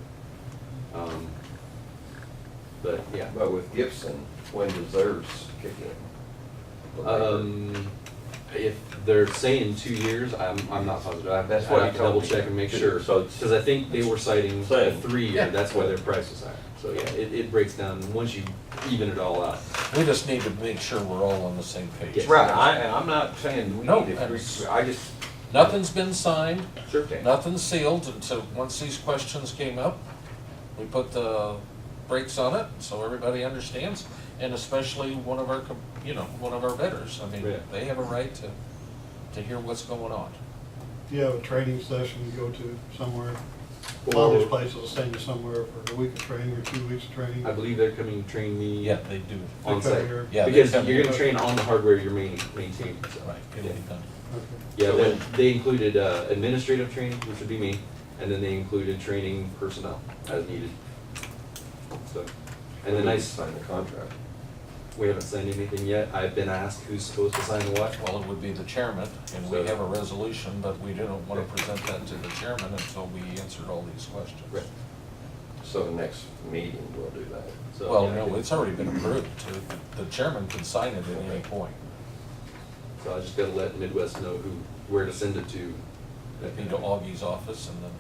But yeah. But with Gibson, when does theirs kick in? The labor? If they're saying 2 years, I'm not positive. That's I'd what have he to told double me. check and make sure. So it's- Because I think they were citing a Same. 3-year, Yeah. that's why their price was higher. So yeah, it breaks down, once you even it all out. We just need to make sure we're all on the same page. Yes. Right, I'm not saying we No, need to, that's- I just, Nothing's been signed, Sure. nothing's sealed until, once these questions came up, we put the brakes on it, so everybody understands, and especially one of our bidders. I mean, Yeah. they have a right to hear what's going on. Do you have a training session you go to somewhere? All Or- these places will send you somewhere for a week of training or 2 weeks of training. I believe they're coming to train me Yeah, they do. on They come site. here. Yeah, they Because come you're here. gonna train on the hardware you're maintaining, so. Right, it'll be done. Okay. Yeah, So they included administrative training, which would be me, and then they included training personnel as needed. So, and the When do you nice, sign the contract? we haven't signed anything yet. I've been asked who's supposed to sign what. Well, it would be the chairman, and we So- have a resolution, but we didn't want to present that to the chairman until we answered all these questions. Right. So the next meeting we'll do that. So, Well, yeah, I no, can- it's already been approved. The chairman can sign it at any point. So I just gotta let Midwest know where to send it to. That'd be to Augie's office and then.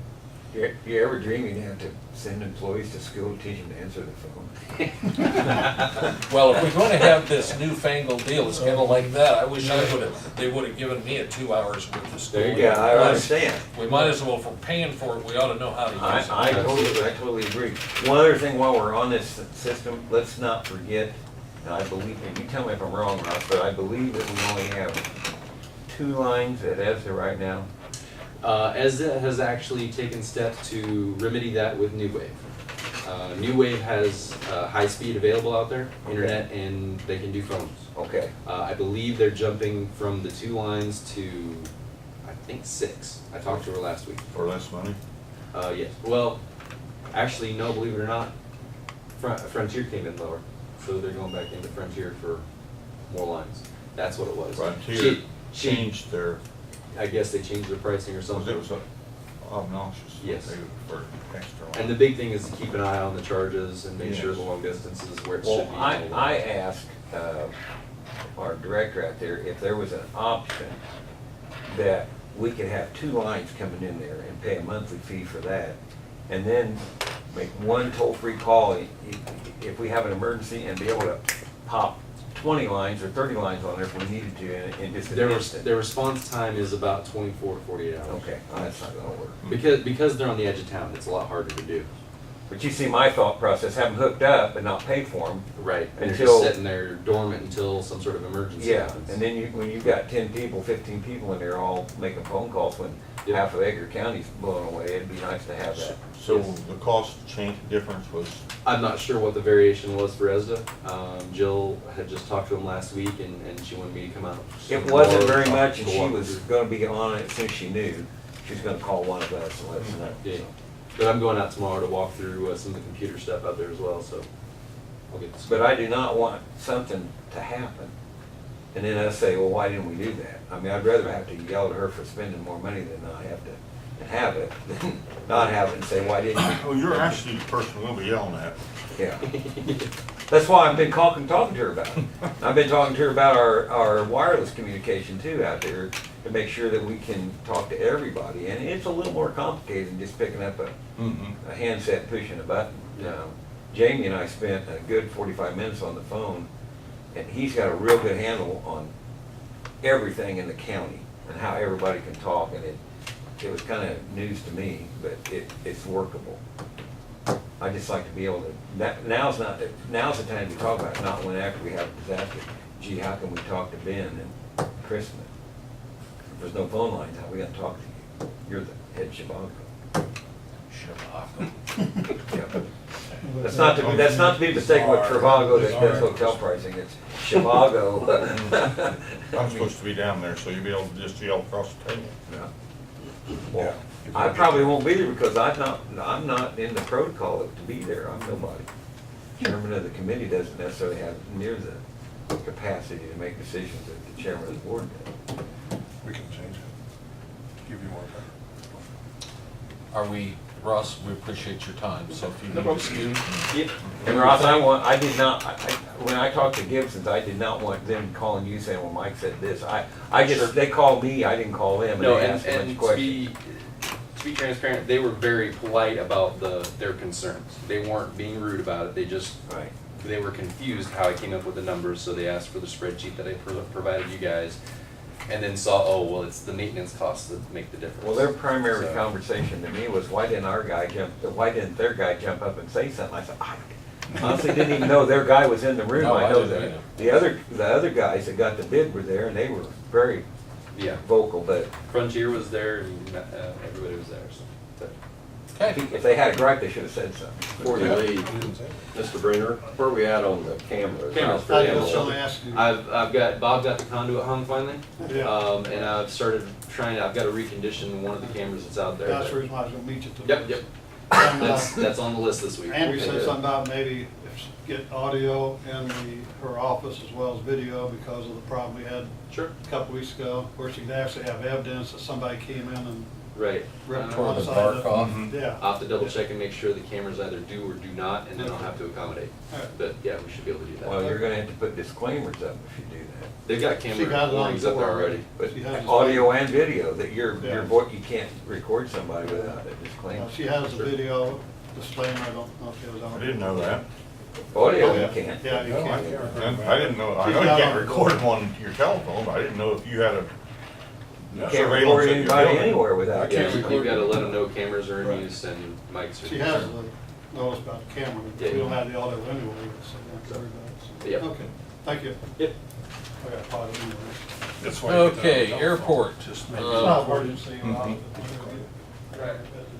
You ever dream you'd have to send employees to school, teach them to answer the phone? Well, if we're gonna have this newfangled deal, it's kinda like that. I wish they would've given me a 2 hours worth of school. There you go, I Plus, understand. We might as well, if we're paying for it, we ought to know how to use it. I totally agree. One other thing while we're on this system, let's not forget, and I believe, and you tell me if I'm wrong, Ross, but I believe that we only have 2 lines at ESSA right now. ESDA has actually taken steps to remedy that with New Wave. New Wave has high speed available out there, internet, and they can do phones. Okay. I believe they're jumping from the 2 lines to, I think, 6. I talked to her last week. For less money? Yes. Well, actually, no, believe it or not, Frontier came in lower, so they're going back into Frontier for more lines. That's what it was. Frontier changed their, I guess they changed their pricing or because something. it was obnoxious. Yes. For extra. And the big thing is to keep an eye on the charges and make sure Yes. the long distance is where it Well, should be. I asked our director out there if there was an option that we could have 2 lines coming in there and pay a monthly fee for that, and then make 1 toll-free call if we have an emergency, and be able to pop 20 lines or 30 lines on there if we needed to in just an instant. Their response time is about 24 to 48 hours. Okay, that's not gonna work. Because they're on the edge of town, it's a lot harder to do. But you see my thought process, have them hooked up but not pay for them. Right. And they're Until- just sitting there dormant until some sort of emergency Yeah, happens. and then when you've got 10 people, 15 people in there all making phone calls when Yep. half of Edgar County's blown away, it'd be nice to have that. So the cost change difference was, I'm not sure what the variation was for ESDA. Jill had just talked to him last week and she wanted me to come out. It wasn't very Talk- much, and go she walk was through. gonna be on it as soon as she knew. She was gonna call one of us and let us know. Yeah. But I'm going out tomorrow to walk through some of the computer stuff out there as well, so I'll get this. But I do not want something to happen, and then us say, well, why didn't we do that? I mean, I'd rather have to yell at her for spending more money than not have to have it, than not have it and say, why didn't you? oh, you're actually the person we'll be yelling at. Yeah. That's why I've been talking to her about it. I've been talking to her about our wireless communication too out there, to make sure that we can talk to everybody. And it's a little more complicated than just picking up a handset, pushing a button. Jamie and I spent a good 45 minutes on the phone, and he's got a real good handle on everything in the county and how everybody can talk, and it was kind of news to me, but it's workable. I just like to be able to, now's the time to talk about it, not when after we have a disaster. Gee, how can we talk to Ben and Christmas? If there's no phone lines, how are we gonna talk to you? You're the head Shabaka. Yeah. That's not to be mistaken with Trivago that does hotel pricing, it's Shivago. I'm supposed to be down there, so you'll be able to just yell across the table. Yeah. Well, I probably won't be there because I'm not in the protocol to be there, I'm nobody. Chairman of the committee doesn't necessarily have near the capacity to make decisions that the chairman of the board does. We can change it. Give you more time. Are we, Ross, we appreciate your time, so if you No need problem. to scoot. And Ross, when I talked to Gibson's, I did not want them calling you saying, well, Mike said this. They called me, I didn't call them, and No, they and, asked a bunch and of to questions. be transparent, they were very polite about their concerns. They weren't being rude about it, Right. they were confused how I came up with the numbers, so they asked for the spreadsheet that I provided you guys, and then saw, oh, well, it's the maintenance costs that make the difference. Well, their primary So- conversation to me was, why didn't their guy jump up and say something? I said, I honestly didn't even know their guy was in the room. No, I I know didn't that. The other guys that got the bid were there, and they were very Yeah, vocal, but Frontier was there and everybody was there, so. Okay. if they had a gripe, they should have said something. Before you leave, Mr. Brenner, where are we at on the cameras? Cameras for I the was animals. gonna ask you. Bob got the conduit hung finally, Yeah. and I've started I've got to recondition one of the cameras that's out there. That's the reason why I was gonna meet you today. Yep. And, That's on the list this week. Andrew said something about maybe get audio in her office as well as video because of the problem we had Sure. a couple weeks ago, where she could actually have evidence that somebody came in and Right. ripped Tore one the side bark up. off. Yeah. I'll have to double check and make sure the cameras either do or do not, and then I'll have to accommodate. Alright. But yeah, we should be able to do that. Well, you're gonna have to put disclaimers up if you do that. They've got She camera got it on warnings up there before already. But She has- audio and video, that your Yeah. voice, you can't record somebody without a disclaimer. She has a video disclaimer, I don't know if it was on. I didn't know that. Audio, you Yeah. can't. Yeah, you No, I can. can't remember. And I didn't know, I She's know you got can't on- record them on your telephone, but I didn't know if you had a You can't surveillance record at your anybody building. anywhere I without. can't Yeah, record you've got to it. let them know cameras are in Right. use and mics are. She has a notice about the camera, we Yeah. don't have the audio anyway, so we have to worry about it. So, Yep. Okay, thank you. Yep. I got five anyways. That's why you get that Okay, telephone. airport. Just It's make not it. emergency, a lot of it. Right.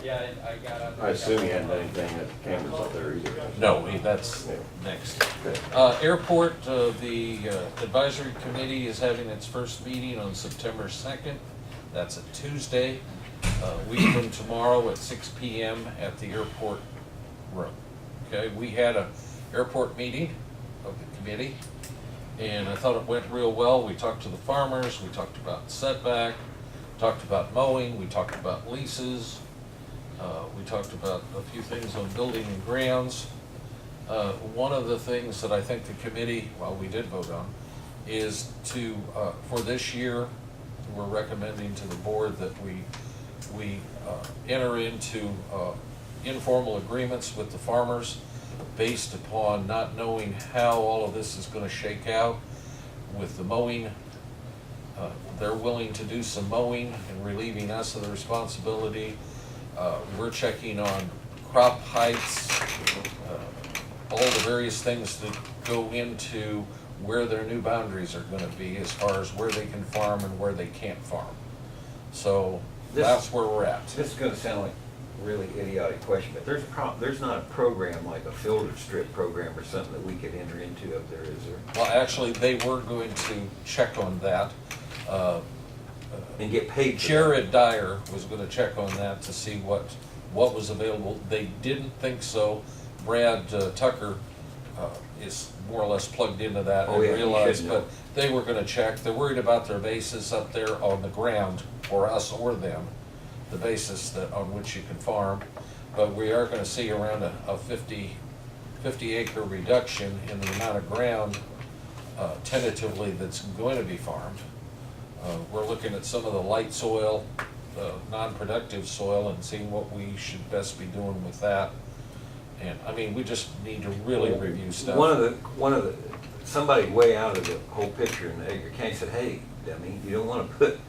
Yeah, I got it. I assume you hadn't done anything at the cameras up there either. No, that's next. Airport, the advisory committee is having its first meeting on September 2nd. That's a Tuesday, week from tomorrow at 6 PM at the airport room. Okay, we had a airport meeting of the committee, and I thought it went real well. We talked to the farmers, we talked about setback, talked about mowing, we talked about leases, we talked about a few things on building and grounds. One of the things that I think the committee, well, we did vote on, is to, for this year, we're recommending to the board that we enter into informal agreements with the farmers based upon not knowing how all of this is gonna shake out with the mowing. They're willing to do some mowing and relieving us of the responsibility. We're checking on crop heights, all the various things that go into where their new boundaries are gonna be as far as where they can farm and where they can't farm. So This- that's where we're at. This is gonna sound like a really idiotic question, but there's not a program like a filter strip program or something that we could enter into up there, is there? Well, actually, they were going to check on that. And get paid for that? Jared Dyer was gonna check on that to see what was available. They didn't think so. Brad Tucker is more or less plugged into that Oh, and yeah, he should realized, know. but they were gonna check. They're worried about their basis up there on the ground, or us or them, the basis that, on which you can farm. But we are gonna see around a 50 acre reduction in the amount of ground tentatively that's going to be farmed. We're looking at some of the light soil, non-productive soil, and seeing what we should best be doing with that. And, I mean, we just need to really review stuff. One of the, somebody way out of the whole picture in Edgar County said, hey, dummy, you don't wanna put,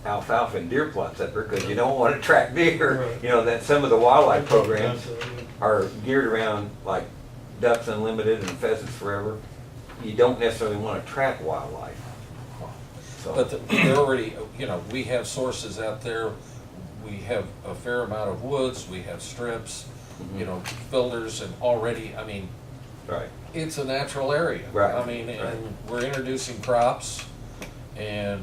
alfalfa and deer plots up there, cause you don't wanna track deer. Right. You know, that some of the wildlife programs That's it, yeah. are geared around like Ducks Unlimited and Pheasants Forever. You don't necessarily wanna track wildlife. So, But they're already, we have sources out there, we have a fair amount of woods, we have strips, filters, and already, I mean, right. it's a natural area. Right, I mean, right. and we're introducing crops, and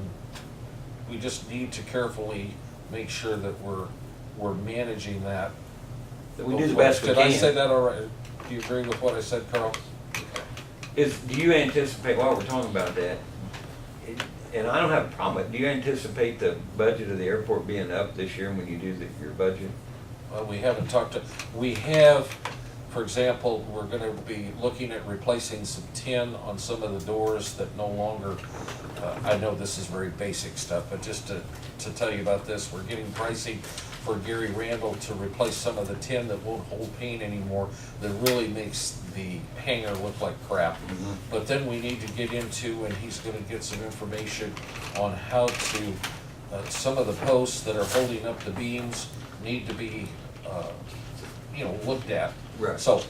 we just need to carefully make sure that we're managing that. We do the best we Did I can. say that all right? Do you agree with what I said, Carl? Do you anticipate, while we're talking about that, and I don't have a problem with it, do you anticipate the budget of the airport being up this year when you do your budget? Well, we haven't talked to, we have, for example, we're gonna be looking at replacing some tin on some of the doors that no longer, I know this is very basic stuff, but just to tell you about this, we're getting pricing for Gary Randall to replace some of the tin that won't hold paint anymore, that really makes the hanger look like crap. But then we need to get into, and he's gonna get some information on how to, some of the posts that are holding up the beams need to be, looked at. Right. So,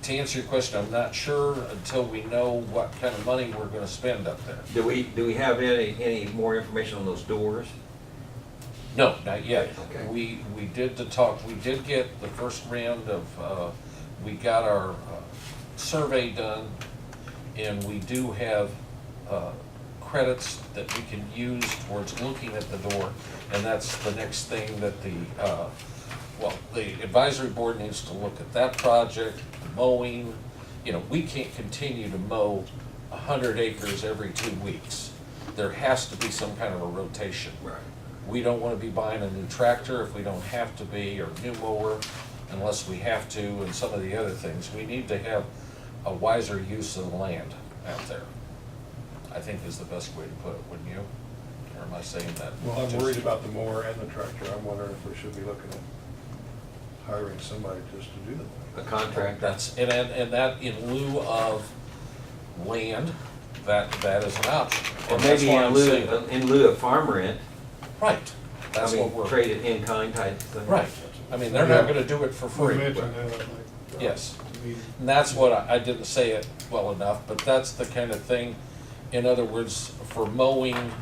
to answer your question, I'm not sure until we know what kind of money we're gonna spend up there. Do we have any more information on those doors? No, not yet. Okay. We did get the first round of, we got our survey done, and we do have credits that we can use towards looking at the door, and that's the next thing that the advisory board needs to look at that project, mowing. We can't continue to mow 100 acres every 2 weeks. There has to be some kind of a rotation. Right. we don't wanna be buying a new tractor if we don't have to be, or new mower unless we have to, and some of the other things. We need to have a wiser use of the land out there, I think is the best way to put it, wouldn't you? Or am I saying that? Well, I'm just- worried about the mower and the tractor. I'm wondering if we should be looking at hiring somebody just to do them. A contract. That's, and that in lieu of land, that is an option. Or And that's maybe why I'm saying- in lieu of farm rent, Right, that's I what mean, we're. trade it in kind type thing. Right, I mean, they're not gonna do it for We free. mentioned that, I think. Yes. We- And that's what, I didn't say it well enough, but that's the kind of thing, in other words, for mowing,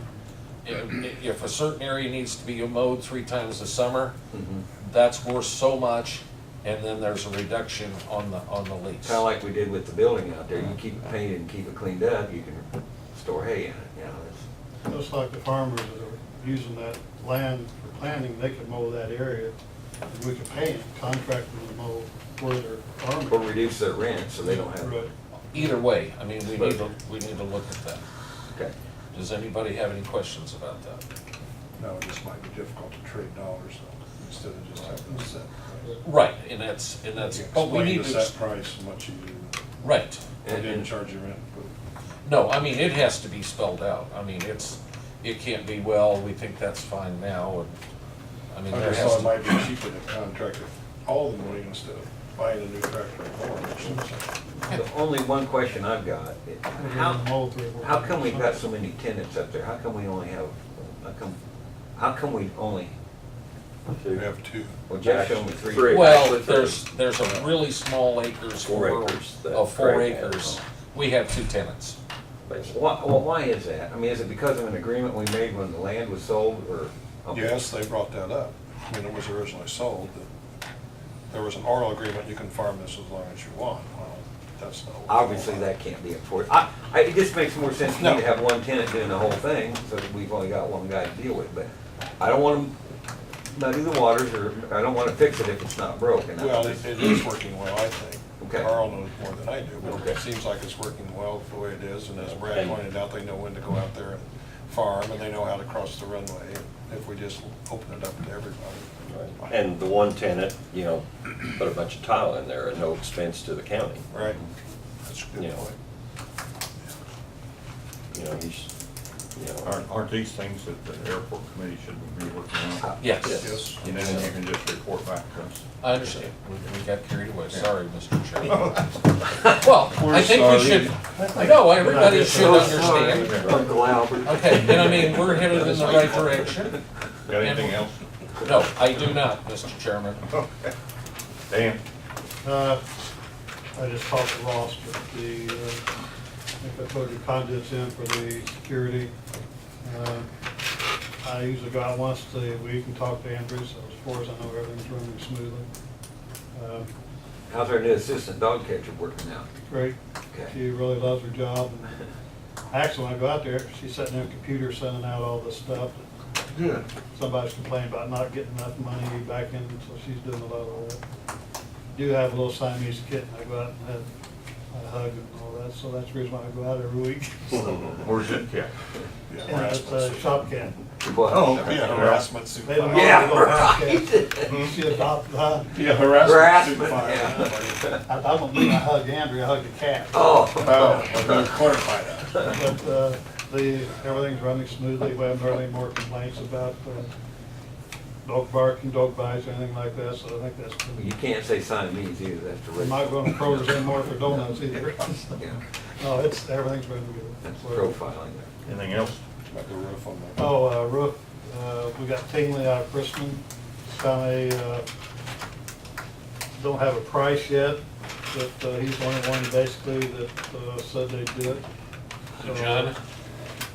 if a certain area needs to be mowed 3 times a summer, Mhm. that's worth so much, and then there's a reduction on the lease. Kinda like we did with the building out there, you keep it painted and keep it cleaned up, you can store hay in it, you know, it's. Just like the farmers that are using that land for planting, they could mow that area, and we could pay them, contract them to mow where they're Or farming. reduce their rent, so they don't have. Right. Either way, I mean, we need to look at that. Okay. Does anybody have any questions about that? No, it just might be difficult to trade dollars though, instead of just having a set. Right, and that's, but we need Explain the to, set price and what you do. right. They didn't charge you rent, but. No, I mean, it has to be spelled out. I mean, it can't be, well, we think that's fine now, and, I mean, I there just has thought it to. might be cheaper to contract all the mowing instead of buying a new tractor and mower, which is. The only one question I've got, We're how, gonna mow 3 or 4 how come times. we've got so many tenants up there? How come we only have, how come we only, We have 2. well, Jeff showed me 3. Three. Well, Actually, there's a really small acres. 4 where- acres that Of 4 Craig has. acres. We have 2 tenants. Basically. Why is that? I mean, is it because of an agreement we made when the land was sold, or? Yes, they brought that up. When it was originally sold, that there was an oral agreement, you can farm this as long as you want. Well, that's not. what we Obviously, want. that can't be enforced. It just makes more sense to me to have one tenant doing the whole thing, so that we've only got one guy to deal with, but I don't want to muddy the waters, or I don't want to fix it if it's not broken. Well, it is working well, I think. Okay. Carl knows more than I do, but Okay. it seems like it's working well the way it is, and as Brad And- pointed out, they know when to go out there and farm, and they know how to cross the runway if we just open it up to everybody. And the one tenant, put a bunch of tile in there at no expense to the county. Right? That's a good Yeah. point. Aren't these things that the airport committee should be working on? Yes, Yes. And then you can just report back to us. I understand. We got carried away. Sorry, Mr. Chairman. Well, I We're think we sorry. should, no, everybody should understand. Uncle Albert. Okay, and I mean, we're headed in the right direction. Got anything else? No, I do not, Mr. Chairman. Okay. Dan? I just talked to Ross, but I think I put the conduits in for the security. I usually go out once a week and talk to Andrew, so as far as I know, everything's running smoothly. How's our new assistant dog catcher working out? Great, Okay. she really loves her job. And actually, when I go out there, she's sitting there at the computer sending out all this stuff. Good. Somebody's complaining about not getting enough money back in, so she's doing a lot of that. Do have a little Siamese kitten, I go out and have a hug and all that, so that's the reason why I go out every week. Where's it kept? And it's a shop cat. Well, That'd be a harassment They don't supervisor. Yeah, know house right. cats. She adopted, Be a harassment Harassment, supervisor. I don't mean I hug Andrew, I hug the cat. Oh. Oh, we're gonna clarify that. But, everything's running smoothly, we haven't heard any more complaints about, dog barking, dog bites, or anything like that, so I think that's good. You can't say Siamese either, that's the We're not going to Kroger's anymore for donuts either. Yeah, No, everything's running good. that's profiling. Anything else? About the roof on the. Oh, roof, we got Tingley out of Chrisman, found don't have a price yet, but he's the only one basically that said they'd do it. So, John?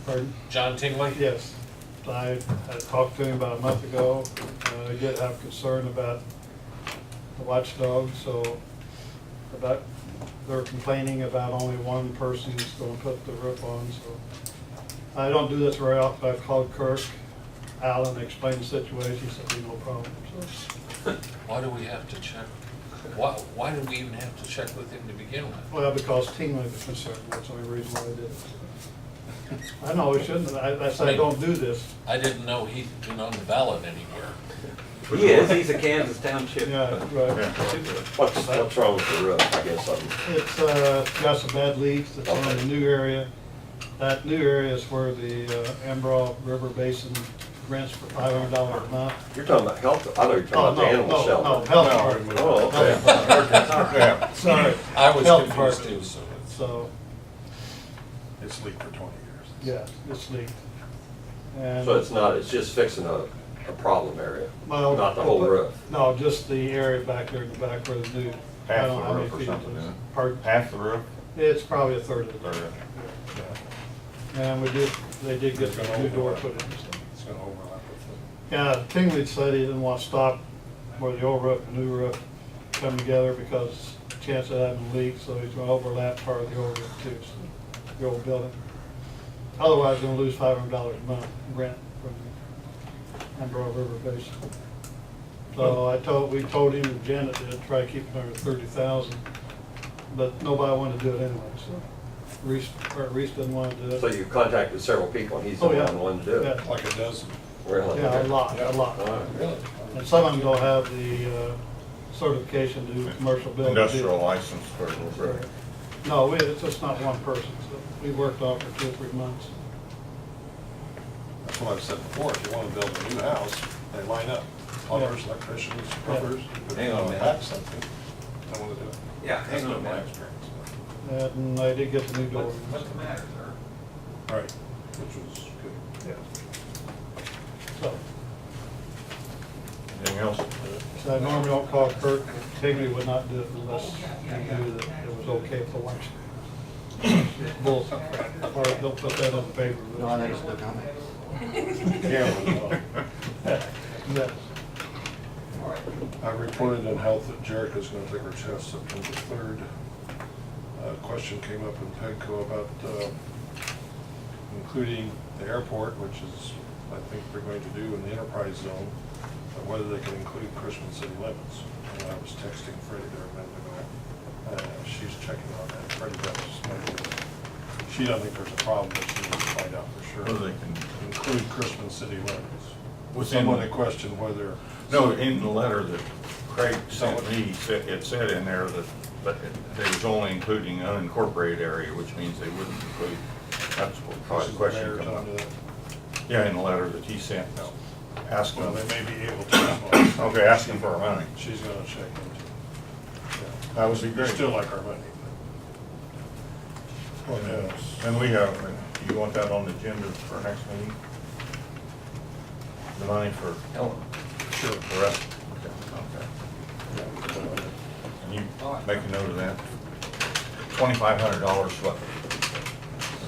Pardon? John Tingley? Yes, I talked to him about a month ago. He did have concern about the watchdog, so they're complaining about only one person's gonna put the roof on, so. I don't do this very often. I've called Kirk, Alan, explained the situation, he said, "Be no problem," so. Why do we have to check? Why do we even have to check with him to begin with? Well, because Tingley was concerned, that's the only reason why I did it. I know we shouldn't, I say don't do this. I didn't know he'd been on the ballot anywhere. He is, he's a Kansas Township. Yeah, right. Yeah. What's wrong with the roof, I guess, It's got some bad leaks, it's on the new area. That new area is where the Ambro River Basin rents for $500 a month. you're talking about health, I thought you were Oh, talking about the animal no, shelter. health No, department. Oh, okay. Yeah. Sorry. I was Health confused department. too, so it's. So, It's leaked for 20 years. yeah, it's leaked. And So it's not, it's just fixing a problem area, well, not the whole roof. No, just the area back there in the back where the new. I Half don't know how the many roof or feet it something, is. isn't it? Pardon? Half the roof? It's probably a third of it. Third. And they did get the new door put in. So. It's gonna overlap with Yeah, Tingley said he didn't want to stop where the old roof and new roof come together because chance of having a leak, so he's gonna overlap part of the old roof too, so, the old building. Otherwise, we're gonna lose $500 a month rent from the Ambro River Basin. So we told him and Janet to try to keep it under 30,000, but nobody wanted to do it anyway, so Reese didn't want to do it. So you contacted several people and he's the Oh, yeah. one to do it? Yeah. the, like a dozen. Really? Yeah, a lot. All right. Really? And some of them don't have the certification to do commercial building. Industrial license for the roof. No, it's just not one person, so we worked on it for 2 or 3 months. That's what I've said before, if you wanna build a new house, they line up. Plumbers, electricians, roofers. If Hang you on a wanna minute. patch something, they wanna do it. Yeah, That's hang on a been my minute. experience. And I did get the new door. What's the matter, sir? Right, which was good. Yeah. So, Anything else? so I normally don't call Kirk, Tingley would not do it unless he knew that it was okay for election. Bull, or they'll put that on the paper. No, I think it's good comment. Yeah. I reported in health that Jericho's gonna take her test September 3rd. A question came up in PEDCO about including the airport, which is, I think they're going to do in the enterprise zone, but whether they can include Cushman city limits. And I was texting Freddie there a minute ago. She's checking on that. Freddie she doesn't think there's a problem, but she needs to find out for sure. Whether they can Include Cushman city limits. Within- Someone had questioned whether. No, in the letter that Craig sent me, it said in there that, but they was only including unincorporated area, which means they wouldn't include, that's what probably the question Mayor's come up. onto that. Yeah, in the letter that he sent, asking, Well, they may be able to. okay, asking for our money. She's gonna check into it. That would be Yeah. great. Still like our money, but. What else? And we have, you want that on the agenda for our next meeting? The money for Helen? Sure. The rest? Okay. And you make a note of that. $2,500 what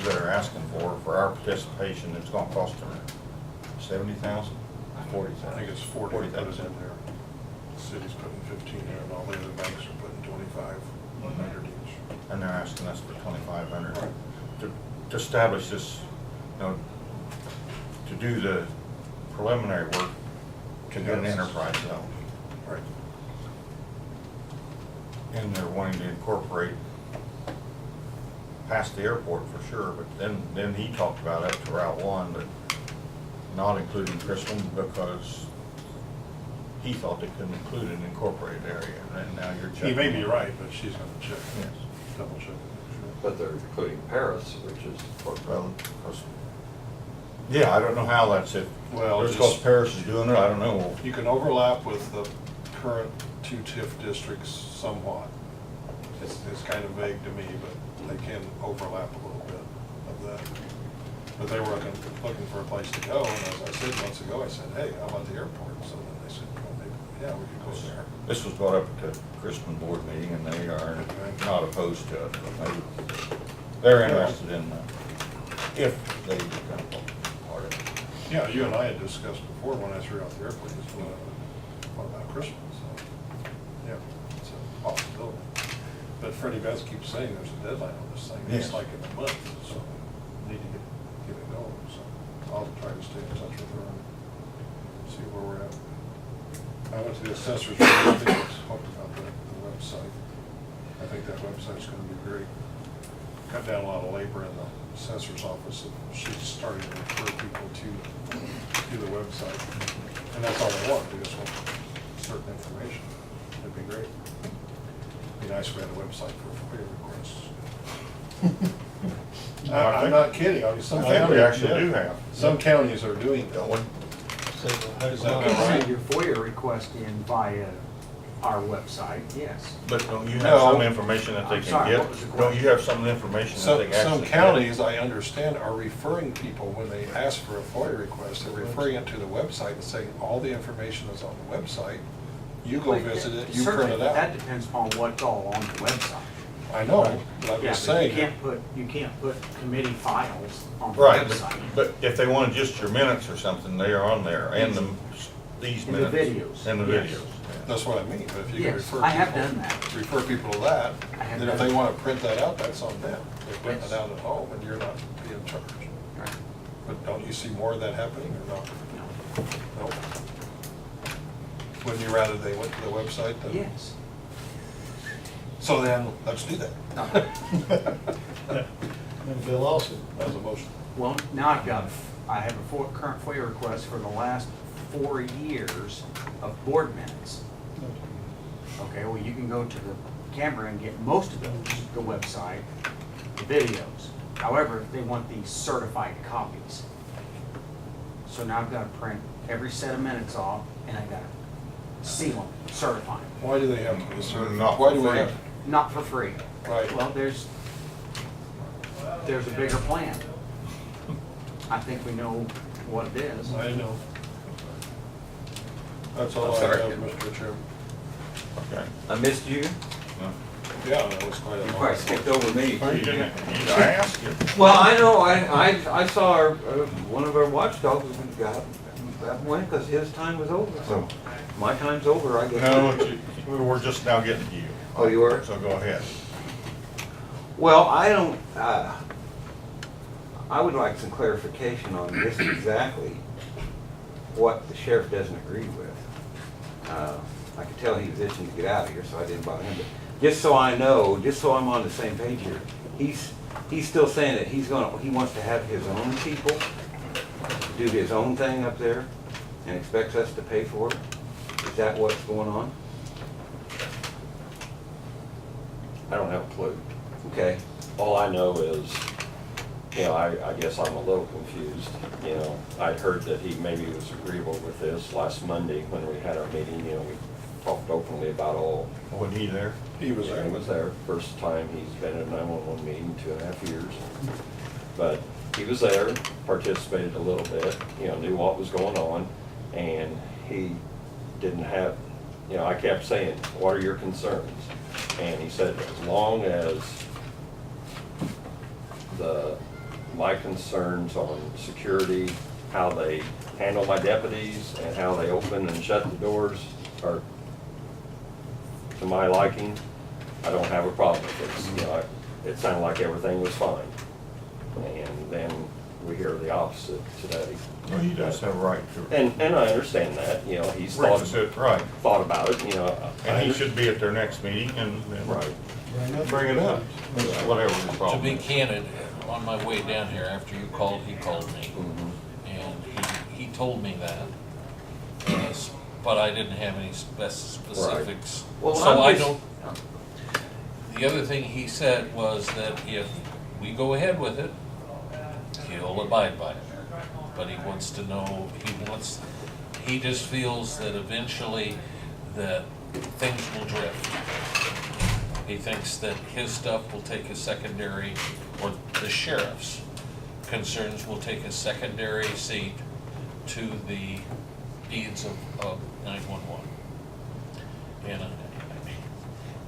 they're asking for our participation, it's gonna cost them 70,000, 40,000? I think it's 40 put it in there. The city's putting 15 in, and all the other banks are putting 2,500 each. And they're asking us for 2,500 to establish this, you know, to do the preliminary work to get an enterprise zone. Right. And they're wanting to incorporate past the airport for sure, but then he talked about up to Route 1, but not including Crispin because he thought they couldn't include an incorporated area, and now you're checking. He may be right, but she's gonna check. Yes. Double check. But they're including Paris, which is. Well, 'cause- yeah, I don't know how that's it. Well, Just just- because Paris is doing it, I don't know. You can overlap with the current 2 TIF districts somewhat. It's kind of vague to me, but they can overlap a little bit of that. But they were looking for a place to go, and as I said months ago, I said, hey, how about the airport? So then they said, well, maybe, yeah, we could go there. This was brought up at the Crispin board meeting, and they are not opposed to it, but they're interested in, if they become part of it. Yeah, you and I had discussed before when I threw out the airplanes, what about Christmas? So, yeah, it's a possibility. But Freddie Beth keeps saying there's a deadline on this thing, Yes. it's like in a month, so we need to get it going, so I'll try to stay in touch with her and see where we're at. I went to the assessor's meeting, talked about the website. I think that website's gonna be great. cut down a lot of labor in the assessor's office if she started to refer people to the website. And that's all they want, they just want certain information. It'd be great. Be nice if we had a website for FOIA requests. I'm not kidding, I mean, I some think we counties, actually do have. some counties are doing that. Don't we? Is that You not can right? send your FOIA request in via our website, yes. But don't you No. have some information that they I'm can sorry, get? what was the Don't you have some information that they Some, can actually some get? counties, I understand, are referring people, when they ask for a FOIA request, they're referring it to the website and saying, all the information is on the website. You go visit it, you print Certainly, it but that out. depends upon what's all on the website. I know, but I'm Yeah, just but saying. you can't put committee files on the Right, website. but if they wanted just your minutes or something, they are on there, and these And the minutes. videos, And the yes. videos. That's what I mean, but if you can Yes, refer I have people, done that. refer people to that, I have then if done they that. wanna print that out, that's on them. They print Yes. it out at home and you're not being charged. Right. But don't you see more of that happening or not? No. No? Wouldn't you rather they went to the website than? Yes. So then, let's do that. And Bill also. That was a motion. Well, now I have a current FOIA request for the last 4 years of board minutes. Okay, well, you can go to the camera and get most of those, the website, the videos. However, they want these certified copies. So now I've got to print every set of minutes off, and I got to seal them, certify them. Why do they have to be certified? Not Why for do we free. have? Not for free. Right. Well, there's a bigger plan. I think we know what it is. I know. That's all I Sorry. have, Mr. Chairman. Okay. I missed you? Yeah, that was quite a You long. probably skipped over me. Well, you didn't, I asked you. Well, I know, I saw our, one of our watchdogs got went because his time was over, so my time's over, I guess. No, we were just now getting to you. Oh, you were? So go ahead. Well, I don't, I would like some clarification on this exactly what the sheriff doesn't agree with. I could tell he was itching to get out of here, so I didn't bother him, but just so I know, just so I'm on the same page here, he's still saying that he wants to have his own people do his own thing up there and expects us to pay for it? Is that what's going on? I don't have a clue. Okay. All I know is, I guess I'm a little confused. I'd heard that he maybe was agreeable with this last Monday when we had our meeting. We talked openly about all. Wasn't he there? He was there. He was there. First time he's been at a 911 meeting in 2.5 years. But he was there, participated a little bit, knew what was going on, and he didn't have, I kept saying, what are your concerns? And he said, as long as my concerns on security, how they handle my deputies, and how they open and shut the doors are to my liking, I don't have a problem with this. It sounded like everything was fine. And then we hear the opposite today. Well, he does have a right to it. And I understand that, he's Brings it, right. thought about it, And he should be at their next meeting and Right. bring it up, whatever his To problem be is. candid, on my way down here, after you called, he called me. Mhm. And he told me that, but I didn't have any specifics. Well, So I'm I just- don't, the other thing he said was that if we go ahead with it, he'll abide by it. But he wants to know, he just feels that eventually that things will drift. He thinks that his stuff will take a secondary, or the sheriff's concerns will take a secondary seat to the needs of 911. And,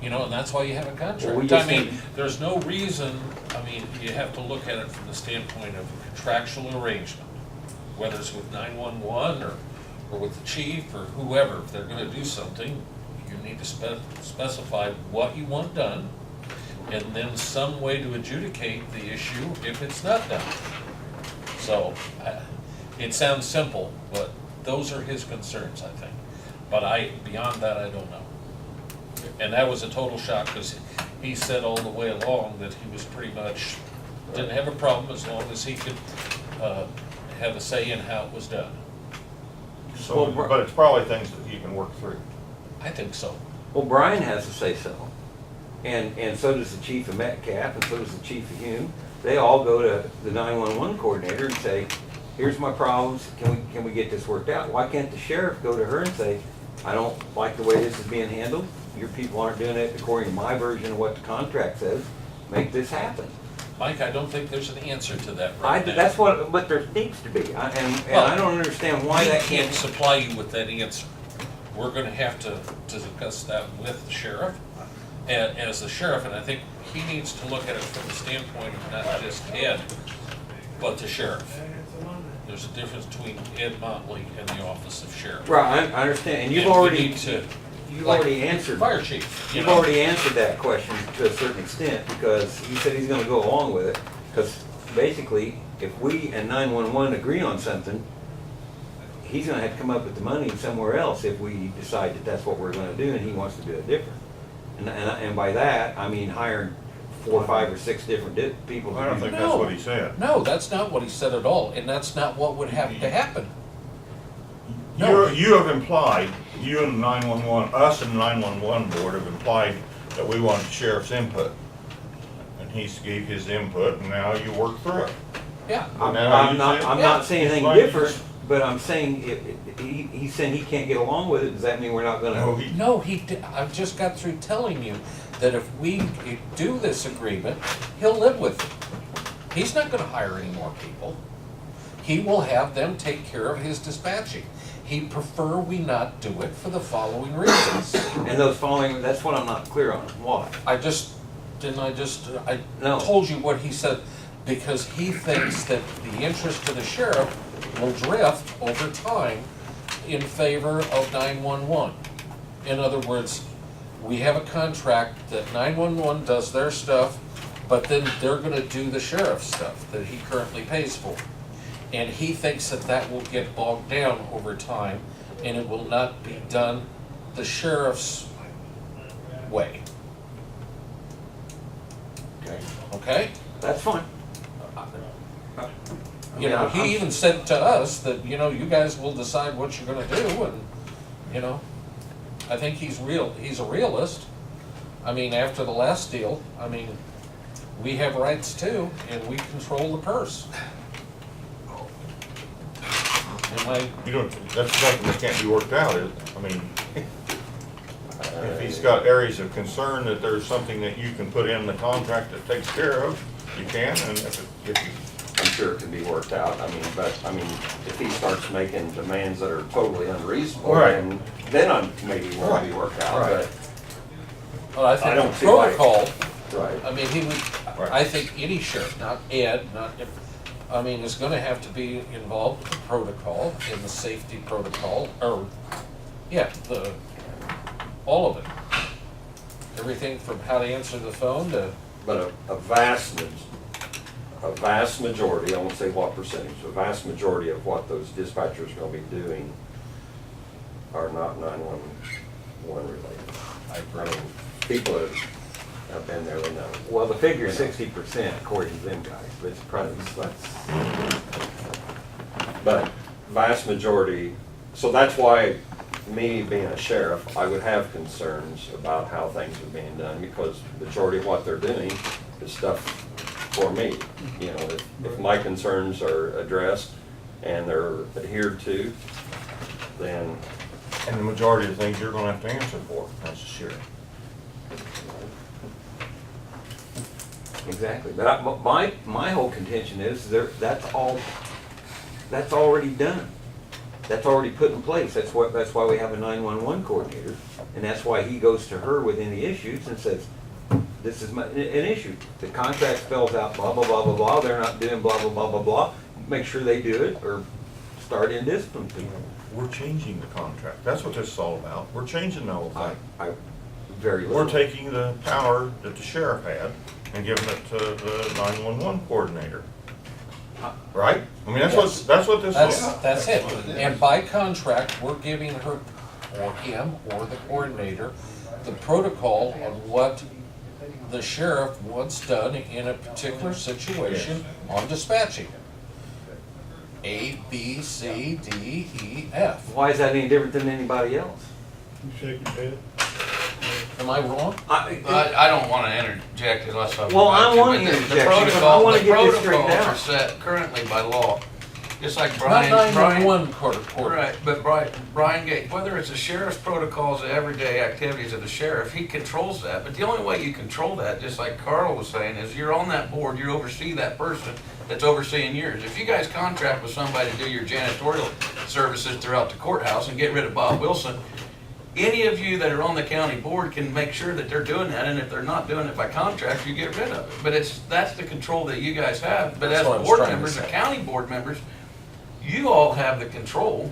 and that's why you have a Well, we contract. just I mean, need- there's no reason, you have to look at it from the standpoint of a contractual arrangement, whether it's with 911 or with the chief or whoever. If they're gonna do something, you need to specify what you want done, and then some way to adjudicate the issue if it's not done. So, it sounds simple, but those are his concerns, I think. But beyond that, I don't know. And that was a total shock, because he said all the way along that he was pretty much, didn't have a problem as long as he could, have a say in how it was done. So, but it's probably things that you can work through. I think so. Well, Brian has to say so. And so does the chief of Metcalf, and so does the chief of Hume. They all go to the 911 coordinator and say, here's my problems, can we get this worked out? Why can't the sheriff go to her and say, I don't like the way this is being handled, your people aren't doing it according to my version of what the contract says, make this happen? Mike, I don't think there's an answer to that right now. That's what there needs to be, and I don't understand why that He can't can't. supply you with that answer. We're gonna have to discuss that with the sheriff, and as the sheriff, and I think he needs to look at it from the standpoint of not just Ed, but the sheriff. There's a difference between Ed Motley and the office of sheriff. Right, I understand, and you've And we already, need to, you've like, already answered. Fire chief, you You've know? already answered that question to a certain extent, because he said he's gonna go along with it. Because basically, if we and 911 agree on something, he's gonna have to come up with the money somewhere else if we decide that that's what we're gonna do, and he wants to do it different. And by that, I mean hiring 4, 5, or 6 different people to I don't do think it. that's what he said. No, that's not what he said at all, and that's not what would have to happen. No. You have implied, you and 911, us and 911 board have implied that we want the sheriff's input. And he gave his input, and now you work through it. Yeah, I'm Now you not, say- I'm not saying Yeah. anything Like you different, said. but I'm saying, he's saying he can't get along with it, does that mean we're not No, gonna? he, no, I just got through telling you that if we do this agreement, he'll live with it. He's not gonna hire any more people. He will have them take care of his dispatching. He'd prefer we not do it for the following reasons. And those following, that's what I'm not clear on, why? I No. told you what he said, because he thinks that the interest of the sheriff will drift over time in favor of 911. In other words, we have a contract that 911 does their stuff, but then they're gonna do the sheriff's stuff that he currently pays for. And he thinks that that will get bogged down over time, and it will not be done the sheriff's way. Okay. Okay? That's fine. You know, he even said to us that, you know, you guys will decide what you're gonna do, and, you know, I think he's a realist. I mean, after the last deal, I mean, we have rights too, and we control the purse. And like, you don't, that's something that can't be worked out, is it? I mean, if he's got areas of concern that there's something that you can put in the contract that takes care of, you can, and if you, I'm sure it can be worked out, if he starts making demands that are totally unreasonable, Right. then maybe it won't be worked out, Right. well, I I think don't the see why- protocol, Right. I mean, he would, Right. I think any sheriff, not Ed, I mean, is gonna have to be involved with the protocol and the safety protocol, or, yeah, all of it. Everything from how to answer the phone to, But a vast majority, I won't say what percentage, a vast majority of what those dispatchers are gonna be doing are not 911 related. I mean, people that have been there, they know. Well, the figure is 60% according to them guys, but it's probably, But vast majority, so that's why me being a sheriff, I would have concerns about how things are being done, because majority of what they're doing is stuff for me. You know, if my concerns are addressed and they're adhered to, then and the majority of the things you're gonna have to answer for as a sheriff. exactly. But my whole contention is that's already done. That's already put in place. That's why we have a 911 coordinator. And that's why he goes to her with any issues and says, this is an issue. The contract spells out blah, blah, blah, blah, blah. They're not doing blah, blah, blah, blah, blah. Make sure they do it or start in discipline people. We're changing the contract. That's what this is all about. We're changing the whole thing. I very little. We're taking the power that the sheriff had and giving it to the 911 coordinator. Right? I mean, that's what this is. that's it. And by contract, we're giving her, or him, or the coordinator, the protocol on what the sheriff wants done in a particular situation on dispatching. A, B, C, D, E, F. Why is that any different than anybody else? You shake your head. Am I wrong? I don't wanna interject unless I. Well, I wanna but the interject, because I protocol- wanna get this The straightened protocols out. are set currently by law, just like Not Brian. 911 quarter. Right, but Brian Gates, whether it's the sheriff's protocols, the everyday activities of the sheriff, he controls that. But the only way you control that, just like Carl was saying, is you're on that board, you oversee that person that's overseeing yours. If you guys contract with somebody to do your janitorial services throughout the courthouse and get rid of Bob Wilson, any of you that are on the county board can make sure that they're doing that, and if they're not doing it by contract, you get rid of it. But that's the control that you guys have. But That's as what I was board trying to members, the say. county board members, you all have the control.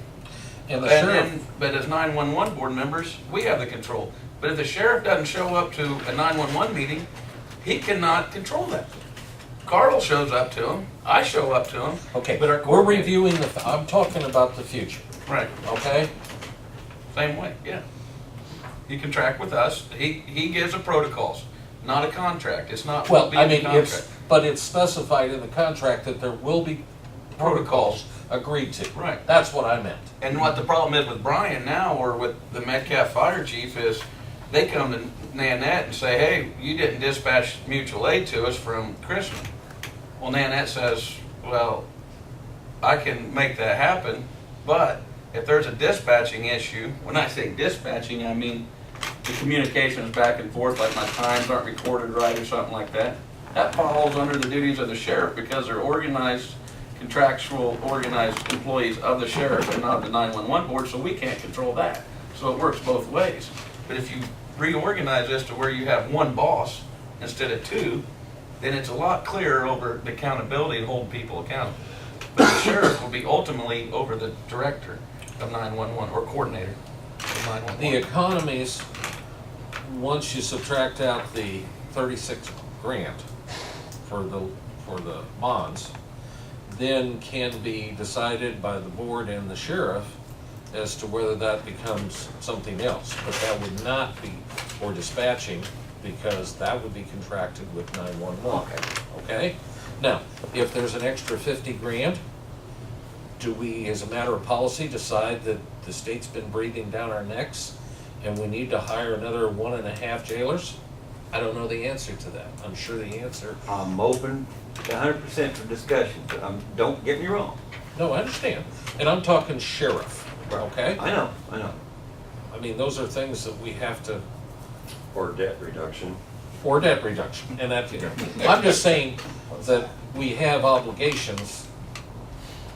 And the sheriff, But as 911 board members, we have the control. But if the sheriff doesn't show up to a 911 meeting, he cannot control that. Carl shows up to him, I show up to him. okay, But our we're court- reviewing I'm talking about the future, Right, okay? same way, yeah. He contract with us, he gives the protocols, not a contract, it's not. Well, being I a mean, contract. but it's specified in the contract that there will be protocols agreed to. Right. That's what I meant. And what the problem is with Brian now, or with the Metcalf Fire Chief, is they come to Nanette and say, hey, you didn't dispatch mutual aid to us from Chrisman. Well, Nanette says, well, I can make that happen, but if there's a dispatching issue, when I say dispatching, I mean the communication is back and forth, like my times aren't recorded right or something like that. That falls under the duties of the sheriff because they're organized, contractual, organized employees of the sheriff and not the 911 board, so we can't control that. So it works both ways. But if you reorganize this to where you have one boss instead of two, then it's a lot clearer over the accountability and holding people accountable. But the sheriff will be ultimately over the director of 911 or coordinator of 911. The economies, once you subtract out the 36 grand for the bonds, then can be decided by the board and the sheriff as to whether that becomes something else. But that would not be for dispatching, because that would be contracted with 911. Okay? Now, if there's an extra 50 grand, do we, as a matter of policy, decide that the state's been breathing down our necks and we need to hire another 1.5 jailers? I don't know the answer to that. I'm sure the answer, I'm open to 100% for discussion, but don't get me wrong. no, I understand. And I'm talking sheriff, okay? I know. I mean, those are things that we have to, Or debt reduction. or debt reduction, and that, I'm just saying that we have obligations,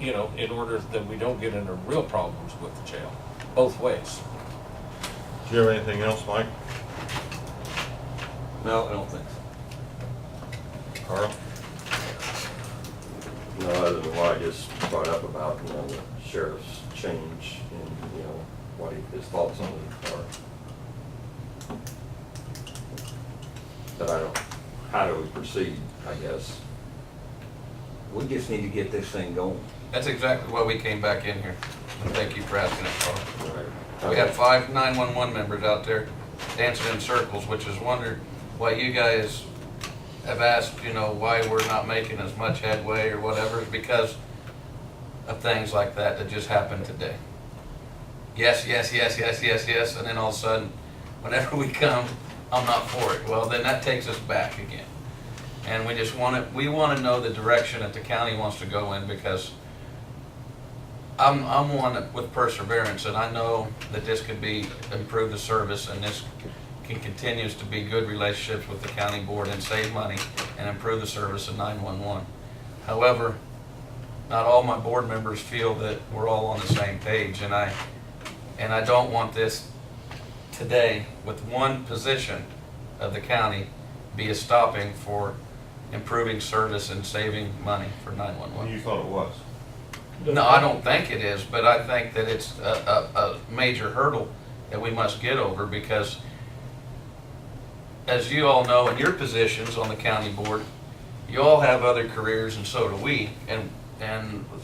you know, in order that we don't get into real problems with the jail, both ways. Do you have anything else, Mike? No, I don't think so. Carl? No, other than what I just brought up about, you know, the sheriff's change and, you know, what his thoughts on it are. But I don't, how do we proceed, I guess? We just need to get this thing going. That's exactly why we came back in here. And thank you for asking it, Carl. Right. We have 5 911 members out there dancing in circles, which is wondered why you guys have asked, you know, why we're not making as much headway or whatever, is because of things like that that just happened today. Yes, and then all of a sudden, whenever we come, I'm not for it. Well, then that takes us back again. And we want to know the direction that the county wants to go in, because I'm one with perseverance, and I know that this could be, improve the service, and this can continues to be good relationships with the county board and save money and improve the service of 911. However, not all my board members feel that we're all on the same page, and I don't want this today with one position of the county be a stopping for improving service and saving money for 911. You thought it was? No, I don't think it is, but I think that it's a major hurdle that we must get over, because as you all know, in your positions on the county board, you all have other careers, and so do we, and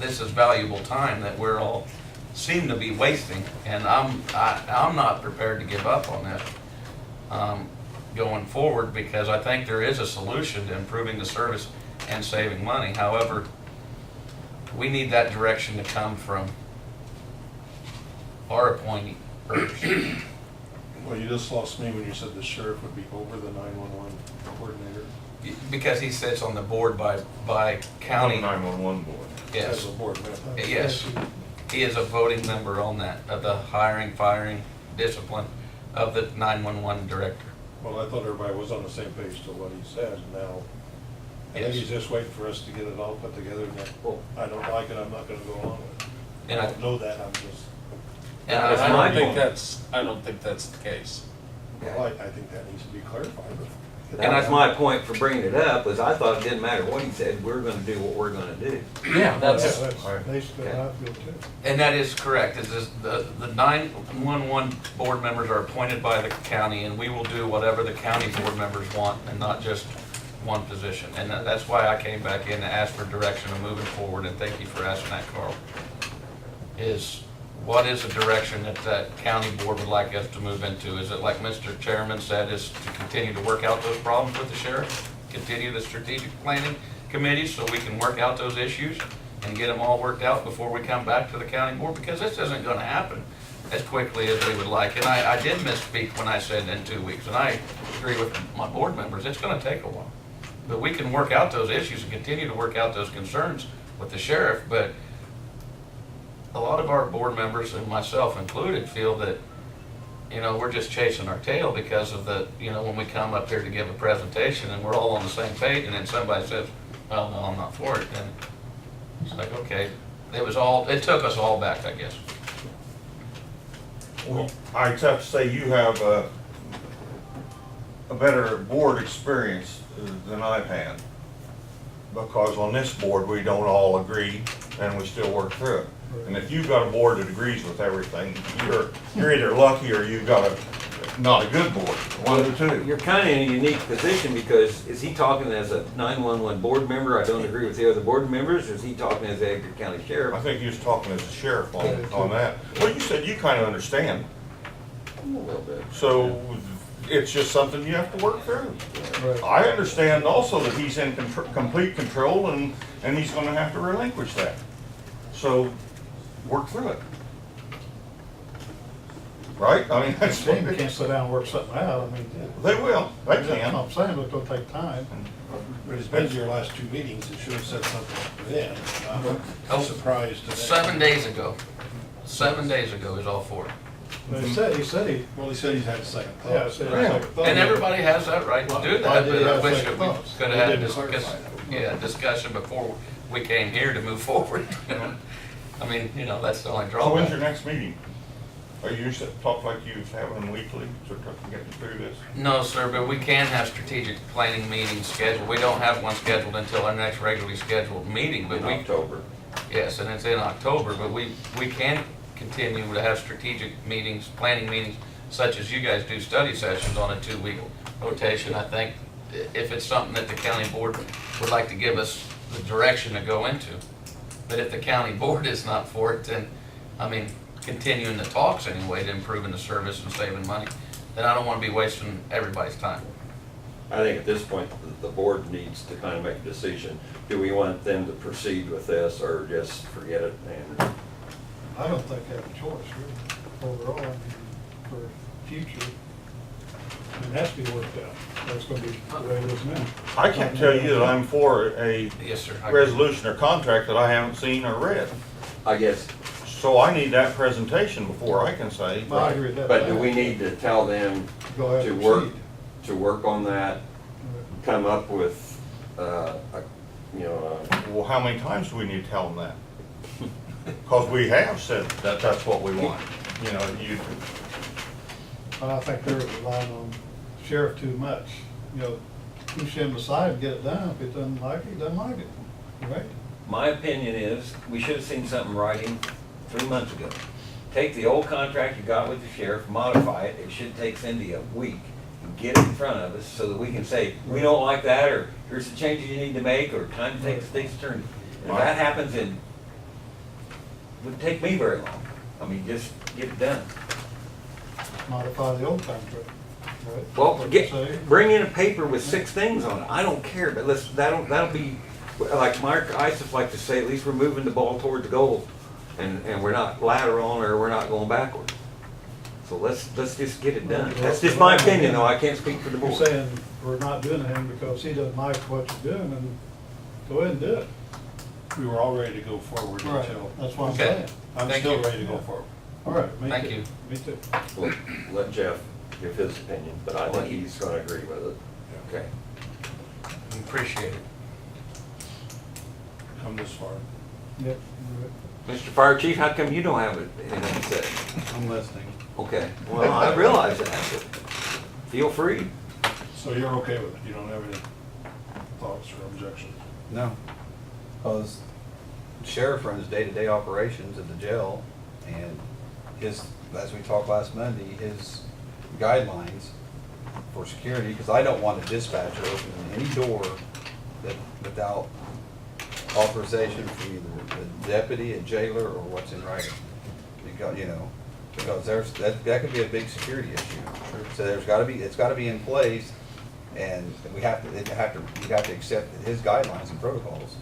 this is valuable time that we're all seem to be wasting, and I'm not prepared to give up on that. going forward, because I think there is a solution to improving the service and saving money. However, we need that direction to come from our appointee first. Well, you just lost me when you said the sheriff would be over the 911 coordinator. Because he sits on the board by county. 911 board. Yes, As a board member. yes. He is a voting member on that, of the hiring, firing, discipline of the 911 director. Well, I thought everybody was on the same page to what he said, and now, I think Yes. he's just waiting for us to get it all put together, and if I don't like it, I'm not gonna go along with it. And I I- don't know that, I'm just, And That's I my don't think point. I don't think that's the case. well, I think that needs to be clarified. That was my point for bringing it up, was I thought it didn't matter what he said, we're gonna do what we're gonna do. Yeah, That's that's, basically how I feel too. and that is correct. Is the 911 board members are appointed by the county, and we will do whatever the county board members want, and not just one position. And that's why I came back in to ask for direction of moving forward, and thank you for asking that, Carl. What is the direction that county board would like us to move into? Is it, like Mr. Chairman said, is to continue to work out those problems with the sheriff? Continue the strategic planning committee so we can work out those issues and get them all worked out before we come back to the county board? Because this isn't gonna happen as quickly as we would like. And I did misspeak when I said in 2 weeks, and I agree with my board members, it's gonna take a while. But we can work out those issues and continue to work out those concerns with the sheriff, but a lot of our board members, and myself included, feel that, we're just chasing our tail because of the, when we come up here to give a presentation and we're all on the same page, and then somebody says, well, no, I'm not for it, then it's like, okay, it took us all back, I guess. Well, I have to say you have a better board experience than I've had. Because on this board, we don't all agree and we still work through it. And if you've got a board that agrees with everything, you're either lucky or you've got not a good board, one of the two. You're kind of in a unique position, because is he talking as a 911 board member? I don't agree with the other board members, or is he talking as the Edgar County I Sheriff? think you was talking as a sheriff on that. Well, you said you kind of understand, A little bit. so it's just something you have to work through. Right. I understand also that he's in complete control and he's gonna have to relinquish that. So, work through it. Right? I mean, that's what Team can't sit down and work something out, I mean, they will, they that's what can. I'm saying, but it'll take time. But it's been to your last 2 meetings, it should have said something then. Oh, I'm surprised today. 7 days ago. 7 days ago is all for it. But he said he, Well, he said he's had a second thought. yeah, he said he Yeah. had a thought. And everybody has that right to do Why that, did but he I have wish second that we thoughts? could We have had didn't clarify that. discussion before we came here to move forward. I mean, that's the only So when's your drawback. next meeting? Are you used to talk like you was having them weekly, so getting through this? No, sir, but we can have strategic planning meetings scheduled. We don't have one scheduled until our next regularly scheduled meeting, but In we, October. yes, and it's in October, but we can continue to have strategic meetings, planning meetings, such as you guys do study sessions on a 2-week rotation. I think if it's something that the county board would like to give us the direction to go into. But if the county board is not for it, then, continuing the talks anyway to improving the service and saving money, then I don't want to be wasting everybody's time. I think at this point, the board needs to kind of make a decision. Do we want them to proceed with this or just forget it? And I don't think they have a choice, really, overall, I mean, for future. I mean, it has to be worked out. That's gonna be the way it is now. I can't tell you that I'm for a Yes, sir. I- resolution or contract that I haven't seen or read. I guess, So I need that presentation before I can say. I agree with that. but do we need to tell them Go ahead to and work, proceed. to work on that, come up with, Well, how many times do we need to tell them that? Because we have said that that's what we want. And I think they're relying on sheriff too much, push him aside and get it done. If he doesn't like it, he doesn't like it, right? My opinion is, we should have seen something in writing 3 months ago. Take the old contract you got with the sheriff, modify it, it should take Cindy a week, and get it in front of us so that we can say, we don't like that, or here's the changes you need to make, or time to take the state's turn. And if that happens, it wouldn't take me very long. Just get it done. Modify the old contract. Right. Well, Like get, you say. bring in a paper with 6 things on it. I don't care, but that'll be, like Mark Isis like to say, at least we're moving the ball toward the goal. And we're not lateral or we're not going backward. So let's just get it done. That's just my opinion though, I can't speak for the You're board. saying we're not doing anything because he doesn't like what you're doing, and go ahead and do it. We were all ready to go forward Right, until, that's what I'm Okay. saying. I'm Thank still you. ready to go forward. All right, me too. Thank you. Me too. Well, let Jeff give his opinion, but I think he's gonna agree with it. Okay. Appreciate it. Come this far. Yep. Mr. Fire Chief, how come you don't have anything to say? I'm listening. Okay, well, I realize that, but feel free. So you're okay with it? You don't have any thoughts or objections? No, because sheriff runs day-to-day operations at the jail, and his, as we talked last Monday, his guidelines for security, because I don't want a dispatcher opening any door that, without authorization from either the deputy, a jailer, or what's in writing. Because, you know, because that could be a big security issue. So it's gotta be in place, and we have to accept his guidelines and protocols.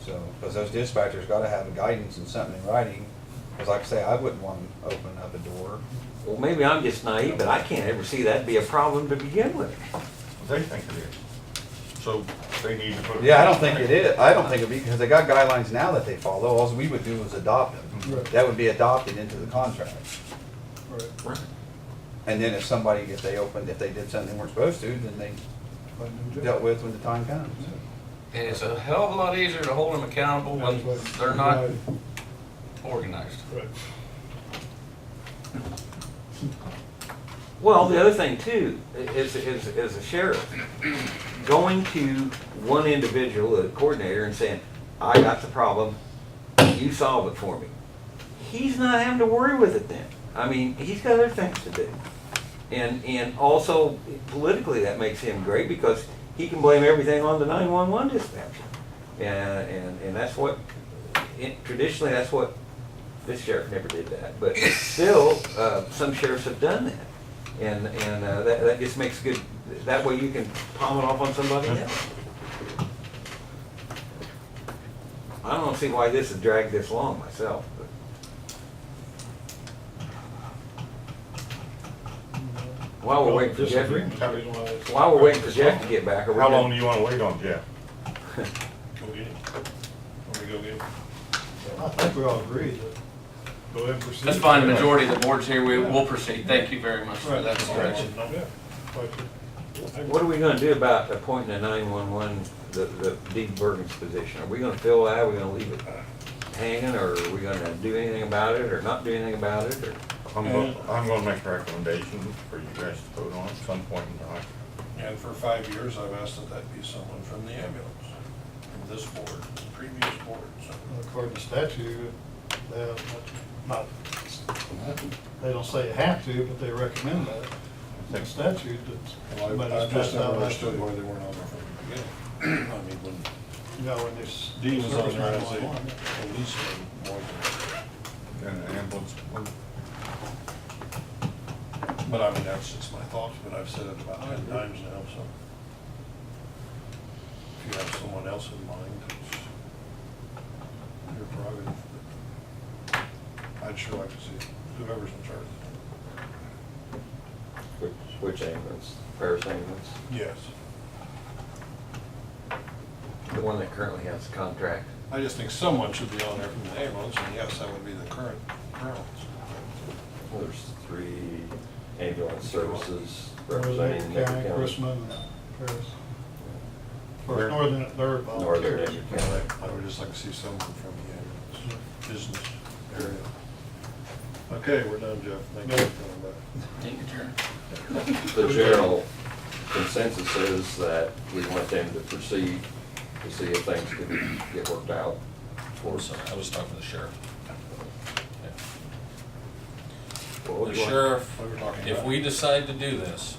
So, because those dispatchers gotta have a guidance and something in writing, because like I say, I wouldn't want to open up a door. Well, maybe I'm just naive, but I can't ever see that be a problem to begin with. They think it is. So they need to put it. Yeah, I don't think it is, I don't think it'd be, because they got guidelines now that they follow, all we would do is adopt them. Right. That would be adopted into the contract. Right. And then if they did something they weren't supposed to, then they Find a new job. dealt with when the time comes. And it's a hell of a lot easier to hold them accountable when That's what- they're not Right. organized. Right. Well, the other thing too, is a sheriff, going to one individual, a coordinator, and saying, I got the problem, you solve it for me. He's not having to worry with it then. I mean, he's got other things to do. And also politically, that makes him great because he can blame everything on the 911 dispatcher. And that's what, traditionally, that's what, this sheriff never did that. But still, some sheriffs have done that. And that just makes good, that way you can palm it off on somebody else. I don't see why this has dragged this long myself, but. While we're waiting for Jeff, Disagree with the reason why it's- while we're waiting for Jeff to get back, are we How long gonna- do you wanna wait on Jeff? Go get him. Let me go get him. I think we all agree that go ahead and proceed. That's fine, the majority of the board's here, we will proceed. Thank you very much for that direction. Yeah. Quite sure. What are we gonna do about appointing a 911, the Dean Bergen's position? Are we gonna fill that, are we gonna leave it hanging, or are we gonna do anything about it, or not do anything about it, or? I'm gonna make a recommendation for you guys to vote on at some point in time. And for 5 years, I've asked that that be someone from the ambulance, from this board, the previous board, so. According to statute, they don't say you have to, but they recommend that. In statute, that Well, somebody's I've just passed out never last understood week. why they weren't on there from the beginning. I mean, when You know, when this. Dean was on there as service a 911, policeman more than, And the ambulance, but I mean, that's just my thoughts, but I've said it about 10 times now, so. If you have someone else in mind, it's your prerogative. but I'd sure like to see whoever's in charge. Which ambulance? Paris ambulance? Yes. The one that currently has the contract. I just think someone should be on there from the ambulance, and yes, that would be the current ones. Well, there's 3 ambulance services Northern representing Nickel County, County. Chrisman, and Paris. Where? First Northern, they're volunteers. Northern Nickel County. I would just like to see someone from the ambulance business area. Okay, we're done, Jeff. Thank you for coming back. Take your turn. The general consensus is that we want them to proceed to see if things can get worked out. I'm sorry, I was talking to the sheriff. What The would you want? sheriff, We were talking if about- we decide to do this,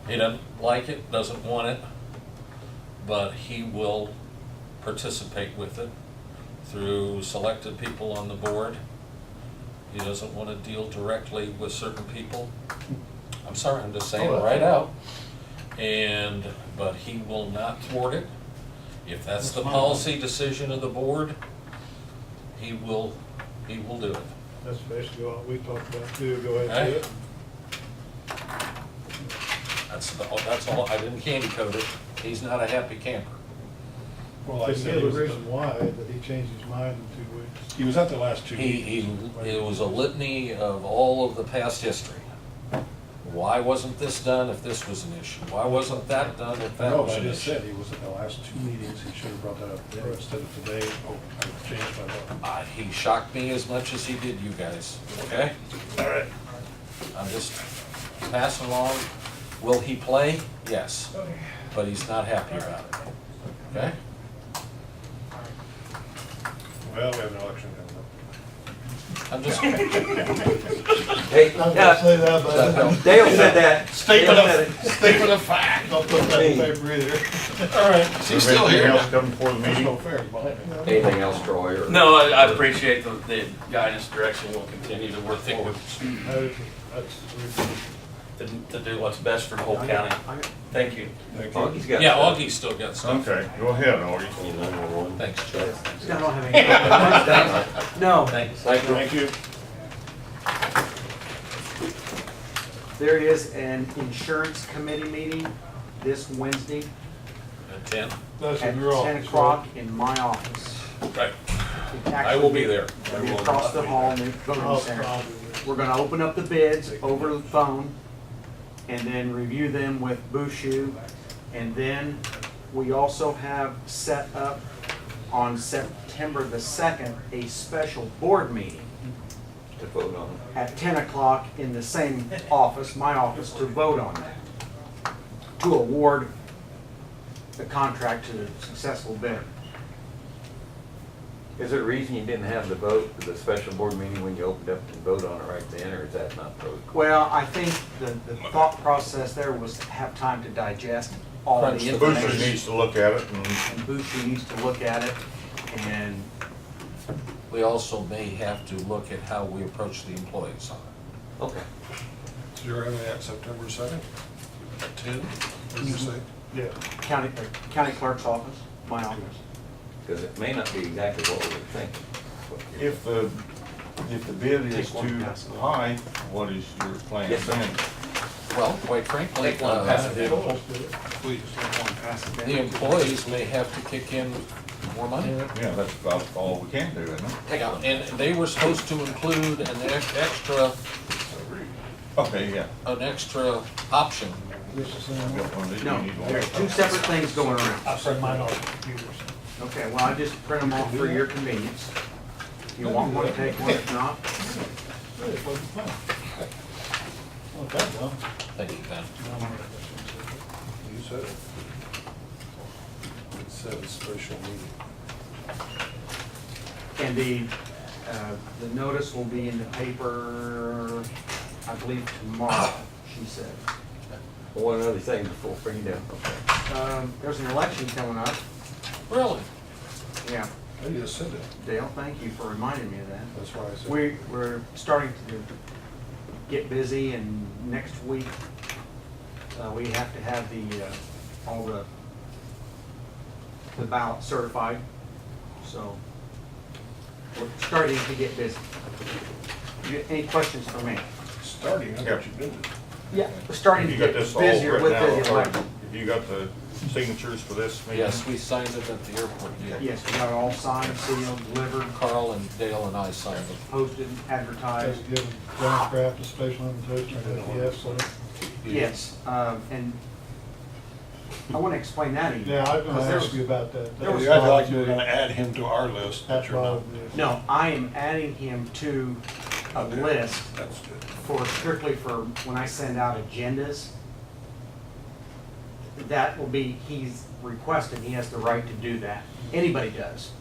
he doesn't like it, doesn't want it, but he will participate with it through selected people on the board. He doesn't want to deal directly with certain people. I'm sorry, I'm just saying Oh, that's right all out. But he will not thwart it. If that's the That's fine. policy decision of the board, he will do it. That's basically what we talked about too, go ahead and do it. That's all, I didn't candy coat it. He's not a happy camper. Well, I Didn't said give he a was, reason why, that he changed his mind in 2 weeks. he was at the last two meetings. It was a litany of all of the past history. Why wasn't this done if this was an issue? Why wasn't that done if that No, was I an just said issue? he was at the last two meetings, he should have brought that up then instead of today. Oh, I changed my vote. He shocked me as much as he did you guys, okay? All right. I'm just passing along. Will he play? Yes, but he's not happy about it, okay? Well, we have an election coming I'm just, Hey, I'm gonna say that, but. Dale said that. Statement Dale said of, statement of fact, don't put that in paper either. all right, she's still Anything here. else coming before the up. There's no meeting? fair behind me. Anything else, Troy, or? No, I appreciate the guidance, direction. We'll continue to work forward to do what's best for the whole county. Thank you. Thank Oh, you. he's got Yeah, stuff. Augie's still got stuff. Okay, go ahead, Augie. You know, Thanks, Joe. I don't have any. No, Thanks. Thank you. there is an insurance committee meeting this Wednesday At 10? That's at in your office. 10 o'clock in my office. Right. It I will be there. It'll be across the hall in the voting I'll center. be We're gonna open up the bids over the phone and then review them with Bushu. And then we also have set up on September the 2nd, a special board meeting To vote on. at 10 o'clock in the same office, my office, to vote on that. To award the contract to the successful bidder. Is there a reason you didn't have the vote, the special board meeting when you opened up to vote on it right then, or is that not protocol? Well, I think the thought process there was to have time to digest all the Crunch the Booster information. needs to look at it and And Bushy needs to look at it, and We also may have to look at how we approach the employees on it. Okay. So you're having that September 2nd at 10, what did you say? Yeah. county clerk's office, my office. Because it may not be exactly what we were thinking. if the bid is too high, what is your plan Yes, sir. then? Well, quite frankly, Take one, pass it down. Please. the employees may have to kick in more money. Yeah, that's about all we can do, isn't it? Yeah, and they were supposed to include an extra Okay, yeah. option. This is, I've got one of these. No, You need one. there's two separate things going around. I sent mine off the computer. Okay, well, I just print them off for your convenience. If you want one, take one, if not, Hey, it wasn't fun. Not that dumb. Thank you, Ben. You said it. It said a special meeting. and the notice will be in the paper, I believe tomorrow, she said. One other thing before we bring you down. There's an election coming up, Really? yeah. I just said that. Dale, thank you for reminding me of that. That's why I said. We're starting to get busy, and next week, we have to have all the ballots certified, so we're starting to get busy. Any questions for me? Starting, I thought you did it. Yeah. We're starting to You got get this all busier written with out, the or election. you got the signatures for this meeting? Yes, we signed it at the airport. Yes, we got it all signed, sealed, delivered, Carl and Dale and I signed it. posted, advertised. Has given John Kraft a special invitation, yes, so. Yes, and I want to explain that even. Yeah, I was because gonna there ask was- you about that. there was- You acted like you were gonna add him to our list, but That's you're not. No, I am adding him to a list That's good. strictly for when I send out agendas. That will be, he's requested, he has the right to do that. Anybody does,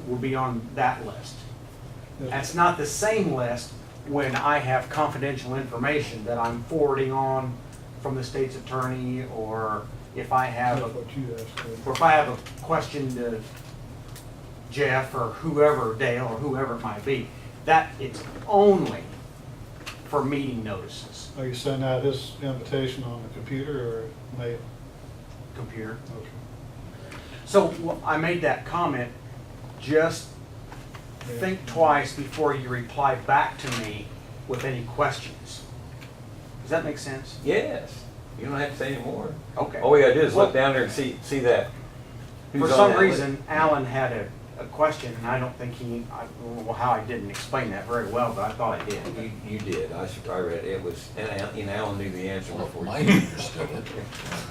will be on that list. That's not the same list when I have confidential information that I'm forwarding on from the state's attorney, or if I have That's a, what you asked for. or if I have a question to Jeff or whoever, Dale or whoever it might be. That, it's only for meeting notices. Are you sending out his invitation on the computer or mail? Computer. Okay. So I made that comment, just think twice before you reply back to me with any questions. Does that make sense? Yes, you don't have to say any more. Okay. All we gotta do is look Well, down there and see that. For who's on some that list. reason, Alan had a question, and I don't think I don't know how I didn't explain that very well, but I thought I did. You did, I read it, it was, and Alan knew the answer Well, before. Mike understood it.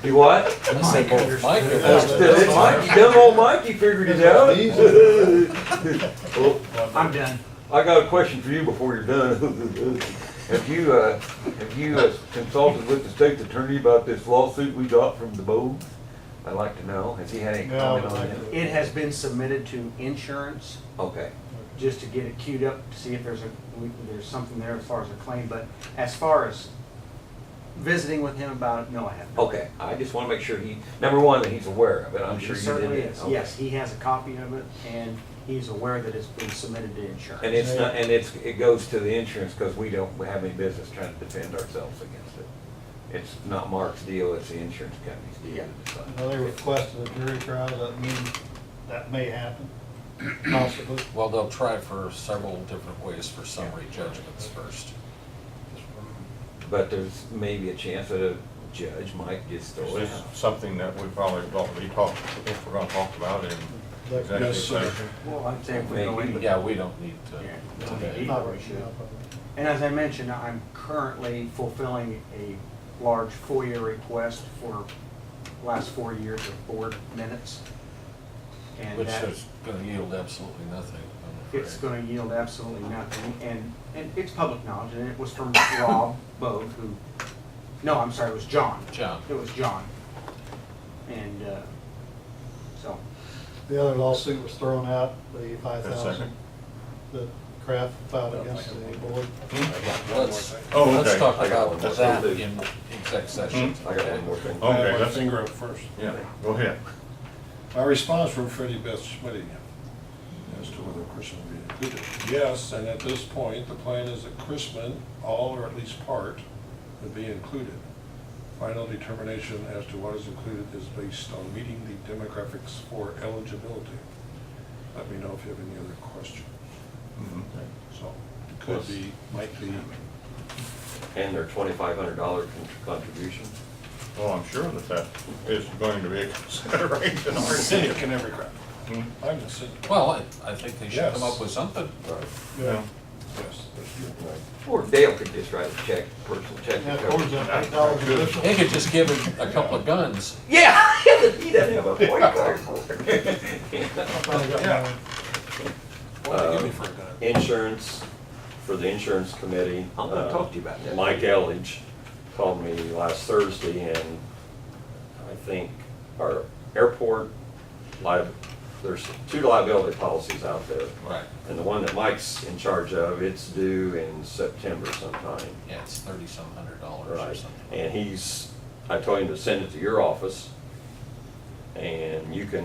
You what? I said, well, Mike Understood understood it, Mikey, dumb old Mikey figured it out. Well, I'm done. I got a question for you before you're done. Have you consulted with the state's attorney about this lawsuit we got from the Bogues? I'd like to know, has he had any No, comment but on like- it? It has been submitted to insurance, Okay, just to get it queued up, to see if there's something there as far as a claim, but as far as visiting with him about it, no, I haven't. okay, I just wanna make sure number one, that he's aware of it, I'm He sure you did. certainly is, Okay. yes, he has a copy of it, and he's aware that it's been submitted to insurance. And it's not, and it goes to the insurance, cause we don't have any business trying to defend ourselves against it. It's not Mark's deal, it's the insurance company's deal to decide. Well, they requested a jury trial, that means that may happen, possibly. Well, they'll try for several different ways for summary judgments first. But there's maybe a chance that a judge might just throw Is it this out. something that we probably ought to be talking, if we're gonna talk about in executive Yes, sir. session? Well, I'd say if we go into. Yeah, we don't need Yeah, to don't today. need- Not we right should. now, probably. And as I mentioned, I'm currently fulfilling a large FOIA request for last 4 years of board minutes. And Which that, is gonna yield absolutely nothing, I'm it's afraid. gonna yield absolutely nothing, and it's public knowledge, and it was from Rob Bogue, who, no, I'm sorry, it was John. John. It was John. And, so, The other lawsuit was thrown out, the A 5,000 second. that Kraft filed against the board. Let's, Oh, let's okay. talk I got about one. that Let's in exec session. I got one more thing. I have Okay, my that's, finger up first. yeah, go ahead. My response from Freddie Beth Schmitty as to whether Chrisman would be included. Yes, and at this point, the plan is that Chrisman, all or at least part, would be included. Final determination as to what is included is based on meeting the demographics for eligibility. Let me know if you have any other questions. Mhm. So, it could be, might be, And their $2,500 contribution. Well, I'm sure that is going to be a consideration. our cynic and every crap. Hmm. I'm the cynic. Well, I think they should Yes. come up with something. Right. Yeah. Yes, that's true. Or Dale could just write a check, personal check. to Yeah, cover towards it. that $8 additional. They could just give him a couple of guns. Yeah, he doesn't have a point card. I finally got Yeah. mine. What do they give me for a gun? Insurance, for the insurance committee. I'm gonna talk to you about that. Mike Elledge called me last Thursday, and I think our airport there's 2 liability policies out there. Right. And the one that Mike's in charge of, it's due in September sometime. Yeah, it's $30-some or Right. something. And I told him to send it to your office, and you can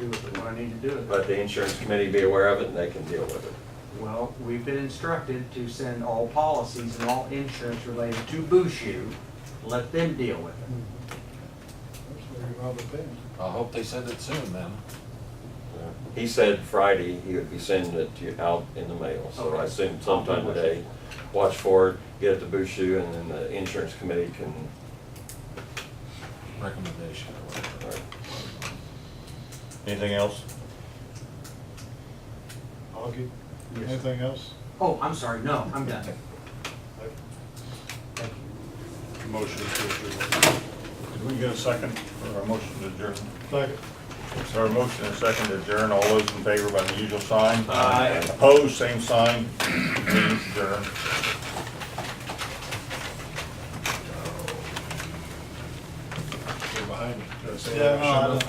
do what I need to do. let the insurance committee be aware of it, and they can deal with it. Well, we've been instructed to send all policies and all insurance related to Bushu, let them deal with it. That's where you rob the bank. I hope they send it soon then. He said Friday he would be sending it to you out in the mail, so I Okay. assume sometime today. Watch for it, get it to Bushu, and then the insurance committee can, Recommendation or whatever. Anything else? Augie, Yes. anything else? Oh, I'm sorry, no, I'm done. Thank you. Motion to adjourn. Did we get a second for our motion to adjourn? Second. So our motion and second to adjourn, all those in favor by the usual sign? Aye. Opposed, same sign. Meeting adjourned. You're behind me. Did I say Yeah, that? no, I don't-